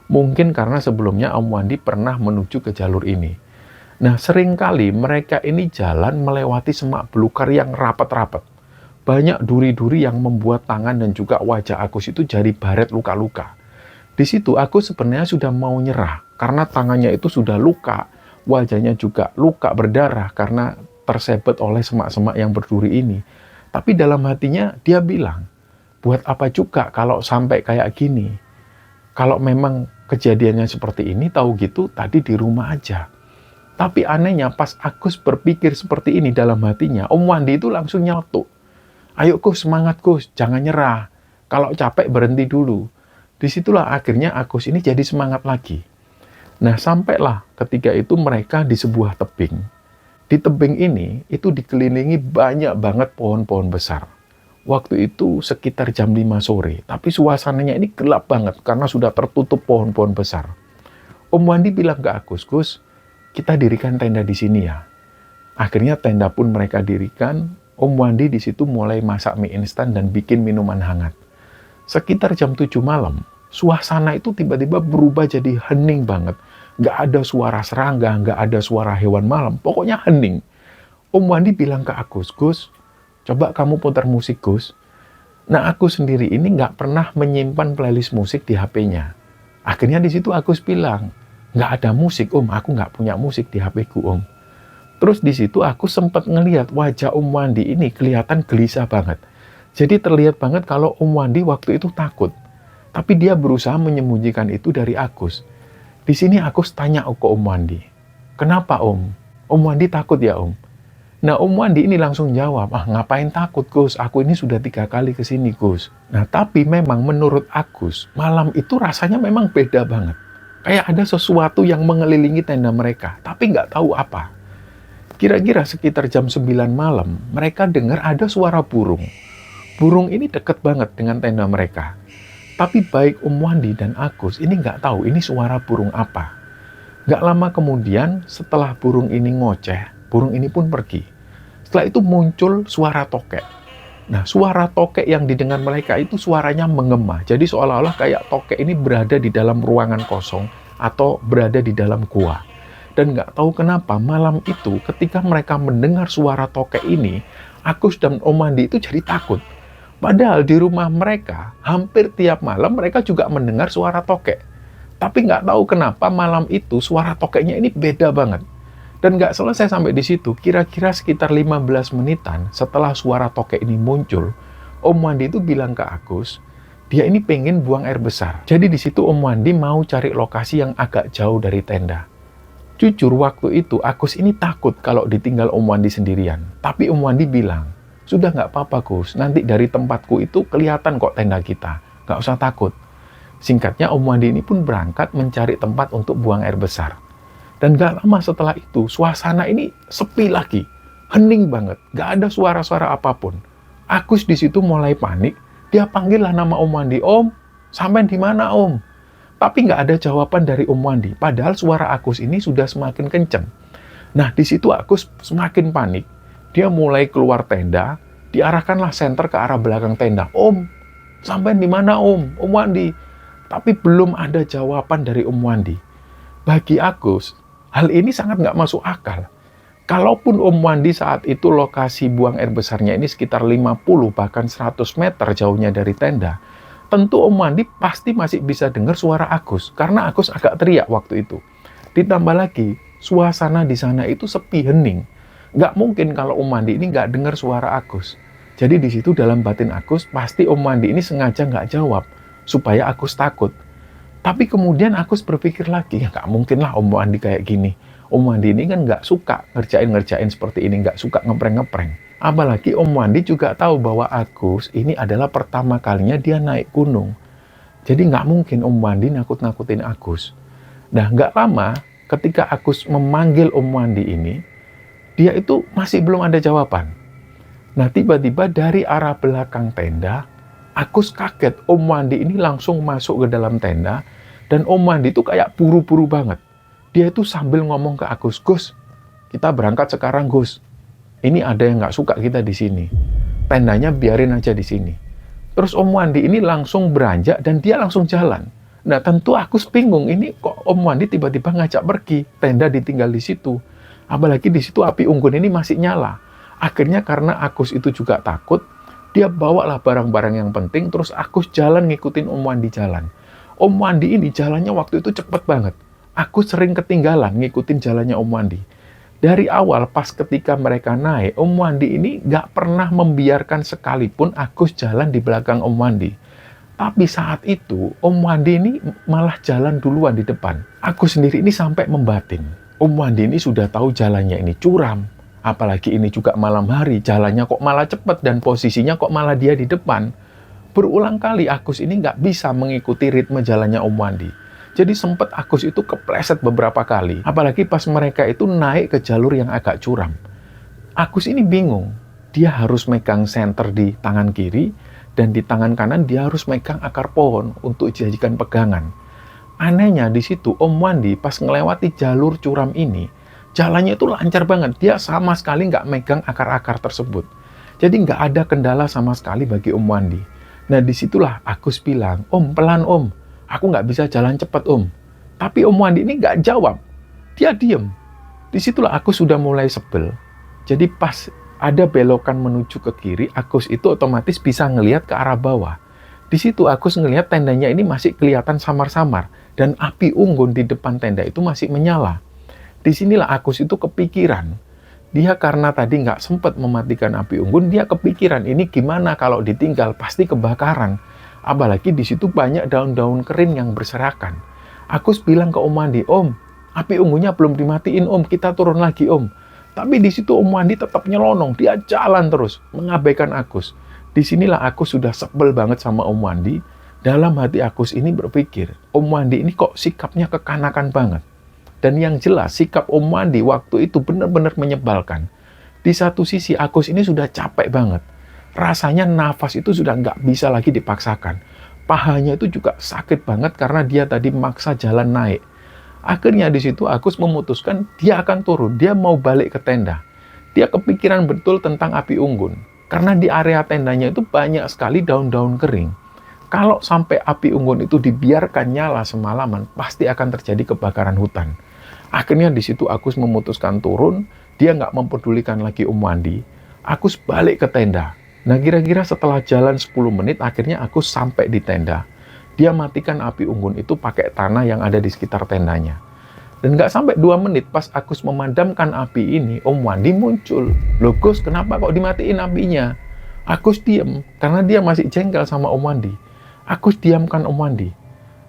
[SPEAKER 2] Mungkin karena sebelumnya Om Wandi pernah menuju ke jalur ini. Nah, seringkali mereka ini jalan melewati semak belukar yang rapat-rapat. Banyak duri-duri yang membuat tangan dan juga wajah Agus itu jadi baret luka-luka. Di situ Agus sebenarnya sudah mau nyerah karena tangannya itu sudah luka, wajahnya juga luka berdarah karena tersebet oleh semak-semak yang berduri ini. Tapi dalam hatinya dia bilang, buat apa juga kalau sampai kayak gini? Kalau memang kejadiannya seperti ini, tahu gitu tadi di rumah aja. Tapi anehnya pas Agus berpikir seperti ini dalam hatinya, Om Wandi itu langsung nyeletuk. Ayo Gus, semangat Gus, jangan nyerah. Kalau capek berhenti dulu. Disitulah akhirnya Agus ini jadi semangat lagi. Nah, sampailah ketika itu mereka di sebuah tebing. Di tebing ini itu dikelilingi banyak banget pohon-pohon besar. Waktu itu sekitar jam 5 sore, tapi suasananya ini gelap banget karena sudah tertutup pohon-pohon besar. Om Wandi bilang ke Agus, Gus, kita dirikan tenda di sini ya. Akhirnya tenda pun mereka dirikan. Om Wandi di situ mulai masak mie instan dan bikin minuman hangat. Sekitar jam 7 malam, suasana itu tiba-tiba berubah jadi hening banget. Nggak ada suara serangga, nggak ada suara hewan malam, pokoknya hening. Om Wandi bilang ke Agus, Gus, coba kamu putar musik, Gus. Nah, Agus sendiri ini nggak pernah menyimpan playlist musik di HP-nya. Akhirnya di situ Agus bilang, nggak ada musik, Om, aku nggak punya musik di HP-ku, Om. Terus di situ aku sempat ngelihat wajah Om Wandi ini kelihatan gelisah banget. Jadi terlihat banget kalau Om Wandi waktu itu takut. Tapi dia berusaha menyembunyikan itu dari Agus. Di sini Agus tanya ke Om Wandi, kenapa Om? Om Wandi takut ya Om? Nah, Om Wandi ini langsung jawab, ngapain takut Gus? Aku ini sudah 3 kali ke sini Gus. Nah, tapi memang menurut Agus, malam itu rasanya memang beda banget. Kayak ada sesuatu yang mengelilingi tenda mereka, tapi nggak tahu apa. Kira-kira sekitar jam 9 malam, mereka dengar ada suara burung. Burung ini deket banget dengan tenda mereka. Tapi baik Om Wandi dan Agus ini nggak tahu ini suara burung apa. Nggak lama kemudian, setelah burung ini ngoceh, burung ini pun pergi. Setelah itu muncul suara tokek. Nah, suara tokek yang didengar mereka itu suaranya menggema. Jadi seolah-olah kayak tokek ini berada di dalam ruangan kosong atau berada di dalam gua. Dan nggak tahu kenapa malam itu ketika mereka mendengar suara tokek ini, Agus dan Om Wandi itu jadi takut. Padahal di rumah mereka, hampir tiap malam mereka juga mendengar suara tokek. Tapi nggak tahu kenapa malam itu suara tokeknya ini beda banget. Dan nggak selesai sampai di situ, kira-kira sekitar 15 menitan setelah suara tokek ini muncul, Om Wandi itu bilang ke Agus, dia ini pengen buang air besar. Jadi di situ Om Wandi mau cari lokasi yang agak jauh dari tenda. Jujur waktu itu Agus ini takut kalau ditinggal Om Wandi sendirian. Tapi Om Wandi bilang, sudah nggak apa-apa Gus, nanti dari tempatku itu kelihatan kok tenda kita. Nggak usah takut. Singkatnya Om Wandi ini pun berangkat mencari tempat untuk buang air besar. Dan nggak lama setelah itu, suasana ini sepi lagi. Hening banget, nggak ada suara-suara apapun. Agus di situ mulai panik, dia panggil lah nama Om Wandi, Om, sampai di mana Om? Tapi nggak ada jawaban dari Om Wandi, padahal suara Agus ini sudah semakin kenceng. Nah, di situ Agus semakin panik. Dia mulai keluar tenda, diarahkanlah senter ke arah belakang tenda. Om, sampai di mana Om? Om Wandi. Tapi belum ada jawaban dari Om Wandi. Bagi Agus, hal ini sangat nggak masuk akal. Kalaupun Om Wandi saat itu lokasi buang air besarnya ini sekitar 50 bahkan 100 meter jauhnya dari tenda, tentu Om Wandi pasti masih bisa dengar suara Agus, karena Agus agak teriak waktu itu. Ditambah lagi, suasana di sana itu sepi hening. Nggak mungkin kalau Om Wandi ini nggak dengar suara Agus. Jadi di situ dalam batin Agus, pasti Om Wandi ini sengaja nggak jawab, supaya Agus takut. Tapi kemudian Agus berpikir lagi, ya nggak mungkin lah Om Wandi kayak gini. Om Wandi ini kan nggak suka ngerjain seperti ini, nggak suka ngeprank-ngeprank. Apalagi Om Wandi juga tahu bahwa Agus ini adalah pertama kalinya dia naik gunung. Jadi nggak mungkin Om Wandi nakut-nakutin Agus. Nah, nggak lama ketika Agus memanggil Om Wandi ini, dia itu masih belum ada jawaban. Nah, tiba-tiba dari arah belakang tenda, Agus kaget. Om Wandi ini langsung masuk ke dalam tenda, dan Om Wandi itu kayak buru-buru banget. Dia itu sambil ngomong ke Agus, "Gus, kita berangkat sekarang, Gus. Ini ada yang nggak suka kita di sini. Tendanya biarin aja di sini." Terus Om Wandi ini langsung beranjak dan dia langsung jalan. Nah, tentu Agus bingung, ini kok Om Wandi tiba-tiba ngajak pergi, tenda ditinggal di situ. Apalagi di situ api unggun ini masih nyala. Akhirnya karena Agus itu juga takut, dia bawalah barang-barang yang penting, terus Agus jalan ngikutin Om Wandi jalan. Om Wandi ini jalannya waktu itu cepet banget. Agus sering ketinggalan ngikutin jalannya Om Wandi. Dari awal pas ketika mereka naik, Om Wandi ini nggak pernah membiarkan sekalipun Agus jalan di belakang Om Wandi. Tapi saat itu, Om Wandi ini malah jalan duluan di depan. Agus sendiri ini sampai membatin. Om Wandi ini sudah tahu jalannya ini curam. Apalagi ini juga malam hari, jalannya kok malah cepat dan posisinya kok malah dia di depan. Berulang kali Agus ini nggak bisa mengikuti ritme jalannya Om Wandi. Jadi sempat Agus itu kepleset beberapa kali. Apalagi pas mereka itu naik ke jalur yang agak curam. Agus ini bingung. Dia harus megang senter di tangan kiri, dan di tangan kanan dia harus megang akar pohon untuk dijadikan pegangan. Anehnya di situ Om Wandi pas ngelewati jalur curam ini, jalannya itu lancar banget. Dia sama sekali nggak megang akar-akar tersebut. Jadi nggak ada kendala sama sekali bagi Om Wandi. Nah, disitulah Agus bilang, "Om, pelan Om. Aku nggak bisa jalan cepat Om." Tapi Om Wandi ini nggak jawab. Dia diem. Disitulah Agus sudah mulai sebel. Jadi pas ada belokan menuju ke kiri, Agus itu otomatis bisa ngelihat ke arah bawah. Di situ Agus ngelihat tendanya ini masih kelihatan samar-samar. Dan api unggun di depan tenda itu masih menyala. Disinilah Agus itu kepikiran. Dia karena tadi nggak sempat mematikan api unggun, dia kepikiran ini gimana kalau ditinggal, pasti kebakaran. Apalagi di situ banyak daun-daun kering yang berserakan. Agus bilang ke Om Wandi, "Om, api unggunnya belum dimatiin Om, kita turun lagi Om." Tapi di situ Om Wandi tetap nyelonong, dia jalan terus, mengabaikan Agus. Disinilah Agus sudah sebel banget sama Om Wandi. Dalam hati Agus ini berpikir, Om Wandi ini kok sikapnya kekanakan banget. Dan yang jelas, sikap Om Wandi waktu itu benar-benar menyebalkan. Di satu sisi, Agus ini sudah capek banget. Rasanya nafas itu sudah nggak bisa lagi dipaksakan. Pahanya itu juga sakit banget karena dia tadi maksa jalan naik. Akhirnya di situ Agus memutuskan dia akan turun. Dia mau balik ke tenda. Dia kepikiran betul tentang api unggun. Karena di area tendanya itu banyak sekali daun-daun kering. Kalau sampai api unggun itu dibiarkan nyala semalaman, pasti akan terjadi kebakaran hutan. Akhirnya di situ Agus memutuskan turun, dia nggak mempedulikan lagi Om Wandi. Agus balik ke tenda. Nah, kira-kira setelah jalan 10 menit, akhirnya Agus sampai di tenda. Dia matikan api unggun itu pakai tanah yang ada di sekitar tendanya. Dan nggak sampai 2 menit, pas Agus memadamkan api ini, Om Wandi muncul. "Loh Gus, kenapa kok dimatiin apinya?" Agus diem, karena dia masih jengkel sama Om Wandi. Agus diamkan Om Wandi.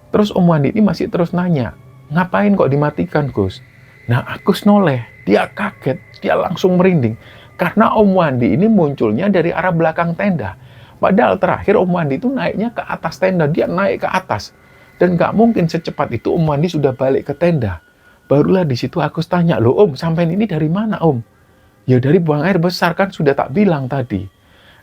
[SPEAKER 2] Terus Om Wandi ini masih terus nanya, "Ngapain kok dimatikan, Gus?" Nah, Agus noleh. Dia kaget. Dia langsung merinding. Karena Om Wandi ini munculnya dari arah belakang tenda. Padahal terakhir Om Wandi itu naiknya ke atas tenda. Dia naik ke atas. Dan nggak mungkin secepat itu Om Wandi sudah balik ke tenda. Barulah di situ Agus tanya, "Loh Om, sampean ini dari mana Om?" "Ya dari buang air besar, kan sudah tak bilang tadi."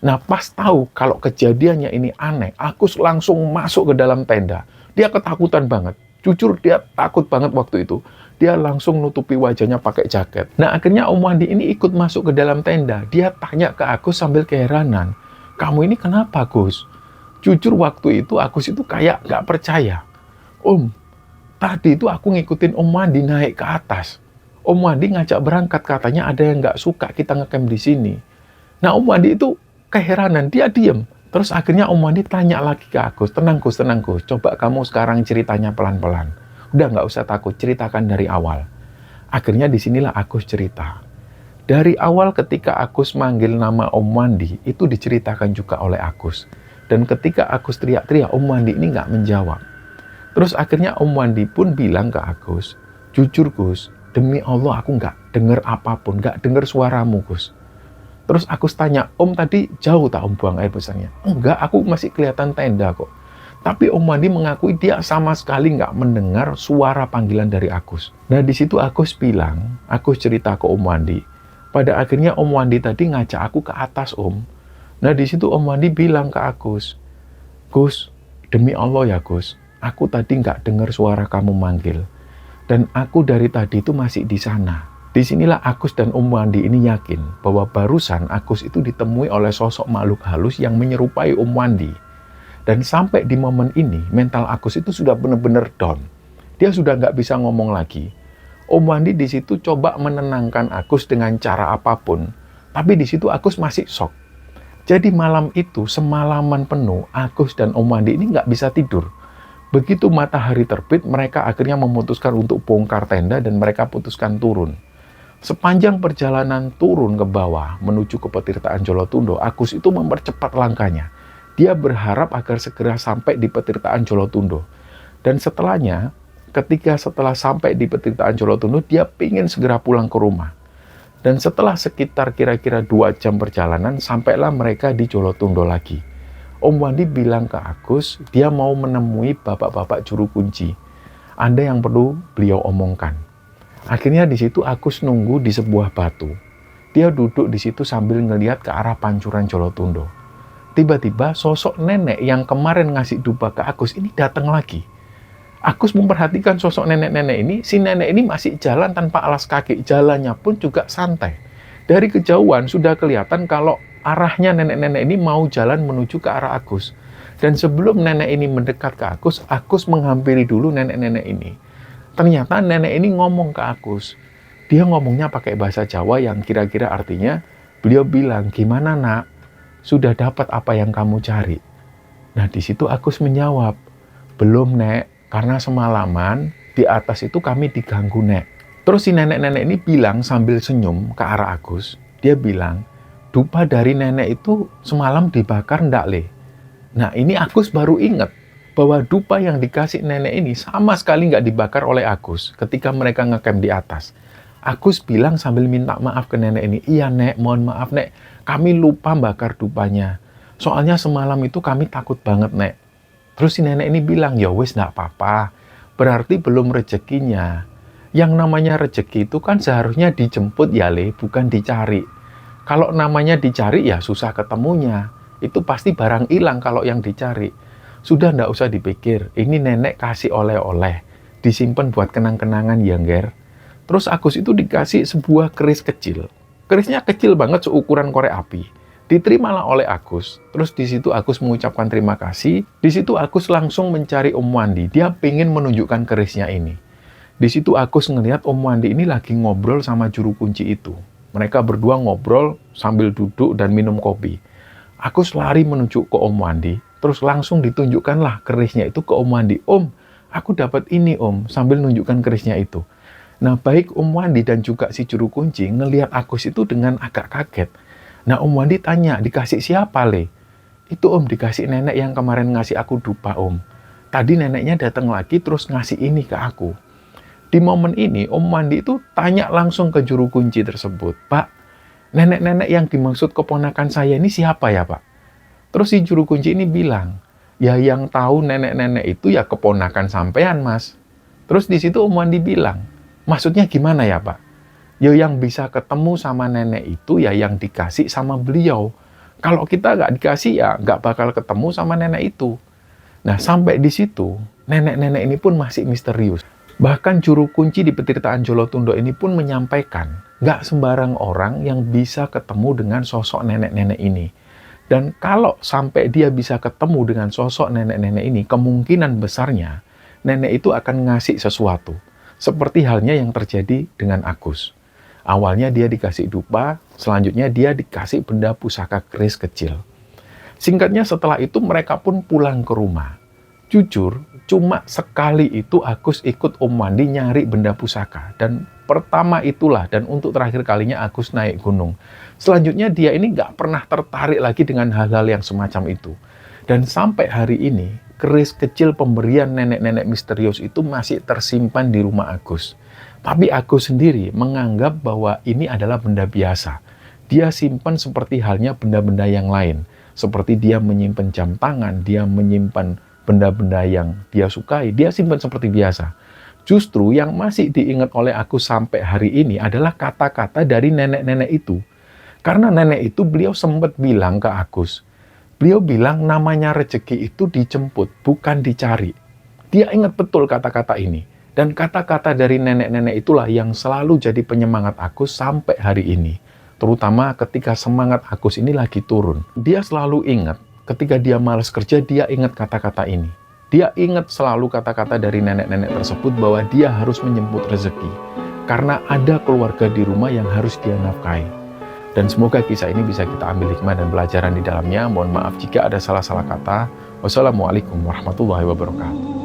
[SPEAKER 2] Nah, pas tahu kalau kejadiannya ini aneh, Agus langsung masuk ke dalam tenda. Dia ketakutan banget. Jujur, dia takut banget waktu itu. Dia langsung nutupi wajahnya pakai jaket. Nah, akhirnya Om Wandi ini ikut masuk ke dalam tenda. Dia tanya ke Agus sambil keheranan, "Kamu ini kenapa, Gus?" Jujur, waktu itu Agus itu kayak nggak percaya. "Om, tadi itu aku ngikutin Om Wandi naik ke atas. Om Wandi ngajak berangkat, katanya ada yang nggak suka kita ngecamp di sini." Nah, Om Wandi itu keheranan, dia diem. Terus akhirnya Om Wandi tanya lagi ke Agus, tenang Gus, coba kamu sekarang ceritanya pelan-pelan. Udah nggak usah takut, ceritakan dari awal." Akhirnya disinilah Agus cerita. Dari awal ketika Agus manggil nama Om Wandi, itu diceritakan juga oleh Agus. Dan ketika Agus teriak-teriak, Om Wandi ini nggak menjawab. Terus akhirnya Om Wandi pun bilang ke Agus, jujur Gus, demi Allah aku nggak dengar apapun, nggak dengar suaramu Gus. Terus Agus tanya, Om tadi jauh tak Om buang air besarnya? Enggak, aku masih kelihatan tenda kok. Tapi Om Wandi mengakui dia sama sekali nggak mendengar suara panggilan dari Agus. Nah di situ Agus bilang, Agus cerita ke Om Wandi. Pada akhirnya Om Wandi tadi ngajak aku ke atas Om. Nah di situ Om Wandi bilang ke Agus, Gus, demi Allah ya Gus, aku tadi nggak dengar suara kamu manggil. Dan aku dari tadi itu masih di sana. Disinilah Agus dan Om Wandi ini yakin bahwa barusan Agus itu ditemui oleh sosok makhluk halus yang menyerupai Om Wandi. Dan sampai di momen ini, mental Agus itu sudah benar-benar down. Dia sudah nggak bisa ngomong lagi. Om Wandi di situ coba menenangkan Agus dengan cara apapun. Tapi di situ Agus masih shock. Jadi malam itu, semalaman penuh, Agus dan Om Wandi ini nggak bisa tidur. Begitu matahari terbit, mereka akhirnya memutuskan untuk bongkar tenda dan mereka putuskan turun. Sepanjang perjalanan turun ke bawah menuju ke Petirtaan Jolotundo, Agus itu mempercepat langkahnya. Dia berharap agar segera sampai di Petirtaan Jolotundo. Dan setelahnya, setelah sampai di Petirtaan Jolotundo, dia ingin segera pulang ke rumah. Dan setelah sekitar kira-kira 2 jam perjalanan, sampailah mereka di Jolotundo lagi. Om Wandi bilang ke Agus, dia mau menemui bapak-bapak juru kunci. Ada yang perlu beliau omongkan. Akhirnya di situ Agus nunggu di sebuah batu. Dia duduk di situ sambil ngelihat ke arah pancuran Jolotundo. Tiba-tiba sosok nenek yang kemarin ngasih dupa ke Agus ini datang lagi. Agus memperhatikan sosok nenek-nenek ini, si nenek ini masih jalan tanpa alas kaki, jalannya pun juga santai. Dari kejauhan sudah kelihatan kalau arahnya nenek-nenek ini mau jalan menuju ke arah Agus. Dan sebelum nenek ini mendekat ke Agus menghampiri dulu nenek-nenek ini. Ternyata nenek ini ngomong ke Agus. Dia ngomongnya pakai bahasa Jawa yang kira-kira artinya, beliau bilang, gimana nak? Sudah dapat apa yang kamu cari? Nah di situ Agus menjawab, belum nek, karena semalaman di atas itu kami diganggu nek. Terus si nenek-nenek ini bilang sambil senyum ke arah Agus, dia bilang, dupa dari nenek itu semalam dibakar ndak le? Nah ini Agus baru ingat bahwa dupa yang dikasih nenek ini sama sekali nggak dibakar oleh Agus ketika mereka ngecamp di atas. Agus bilang sambil minta maaf ke nenek ini, iya nek, mohon maaf nek, kami lupa bakar dupanya. Soalnya semalam itu kami takut banget nek. Terus si nenek ini bilang, ya wis nggak apa-apa, berarti belum rezekinya. Yang namanya rezeki itu kan seharusnya dijemput ya le, bukan dicari. Kalau namanya dicari ya susah ketemunya. Itu pasti barang hilang kalau yang dicari. Sudah nggak usah dipikir, ini nenek kasih oleh-oleh. Disimpan buat kenang-kenangan ya nger. Terus Agus itu dikasih sebuah keris kecil. Kerisnya kecil banget seukuran korek api. Diterimalah oleh Agus. Terus di situ Agus mengucapkan terima kasih. Di situ Agus langsung mencari Om Wandi. Dia pengen menunjukkan kerisnya ini. Di situ Agus ngelihat Om Wandi ini lagi ngobrol sama juru kunci itu. Mereka berdua ngobrol sambil duduk dan minum kopi. Agus lari menuju ke Om Wandi. Terus langsung ditunjukkanlah kerisnya itu ke Om Wandi. Om, aku dapat ini Om, sambil nunjukkan kerisnya itu. Nah, baik Om Wandi dan juga si juru kunci ngelihat Agus itu dengan agak kaget. Nah, Om Wandi tanya, dikasih siapa, Le? Itu Om, dikasih nenek yang kemarin ngasih aku dupa, Om. Tadi neneknya datang lagi terus ngasih ini ke aku. Di momen ini, Om Wandi itu tanya langsung ke juru kunci tersebut. Pak, nenek-nenek yang dimaksud keponakan saya ini siapa ya, Pak? Terus si juru kunci ini bilang, ya yang tahu nenek-nenek itu ya keponakan sampean, Mas. Terus di situ Om Wandi bilang, maksudnya gimana ya Pak? Ya yang bisa ketemu sama nenek itu ya yang dikasih sama beliau. Kalau kita nggak dikasih ya nggak bakal ketemu sama nenek itu. Nah sampai di situ, nenek-nenek ini pun masih misterius. Bahkan juru kunci di Petirtaan Jolotundo ini pun menyampaikan, nggak sembarang orang yang bisa ketemu dengan sosok nenek-nenek ini. Dan kalau sampai dia bisa ketemu dengan sosok nenek-nenek ini, kemungkinan besarnya nenek itu akan ngasih sesuatu. Seperti halnya yang terjadi dengan Agus. Awalnya dia dikasih dupa, selanjutnya dia dikasih benda pusaka keris kecil. Singkatnya setelah itu mereka pun pulang ke rumah. Jujur, cuma sekali itu Agus ikut Om Wandi nyari benda pusaka. Dan pertama itulah dan untuk terakhir kalinya Agus naik gunung. Selanjutnya dia ini nggak pernah tertarik lagi dengan hal-hal yang semacam itu. Dan sampai hari ini, keris kecil pemberian nenek-nenek misterius itu masih tersimpan di rumah Agus. Tapi Agus sendiri menganggap bahwa ini adalah benda biasa. Dia simpan seperti halnya benda-benda yang lain. Seperti dia menyimpan jam tangan, dia menyimpan benda-benda yang dia sukai, dia simpan seperti biasa. Justru yang masih diingat oleh Agus sampai hari ini adalah kata-kata dari nenek-nenek itu. Karena nenek itu beliau sempat bilang ke Agus, beliau bilang namanya rezeki itu dijemput, bukan dicari. Dia ingat betul kata-kata ini. Dan kata-kata dari nenek-nenek itulah yang selalu jadi penyemangat Agus sampai hari ini. Terutama ketika semangat Agus ini lagi turun. Dia selalu ingat, ketika dia malas kerja, dia ingat kata-kata ini. Dia ingat selalu kata-kata dari nenek-nenek tersebut bahwa dia harus menjemput rezeki. Karena ada keluarga di rumah yang harus dia nafkahi. Dan semoga kisah ini bisa kita ambil hikmah dan pelajaran di dalamnya. Mohon maaf jika ada salah-salah kata. Wassalamualaikum warahmatullahi wabarakatuh.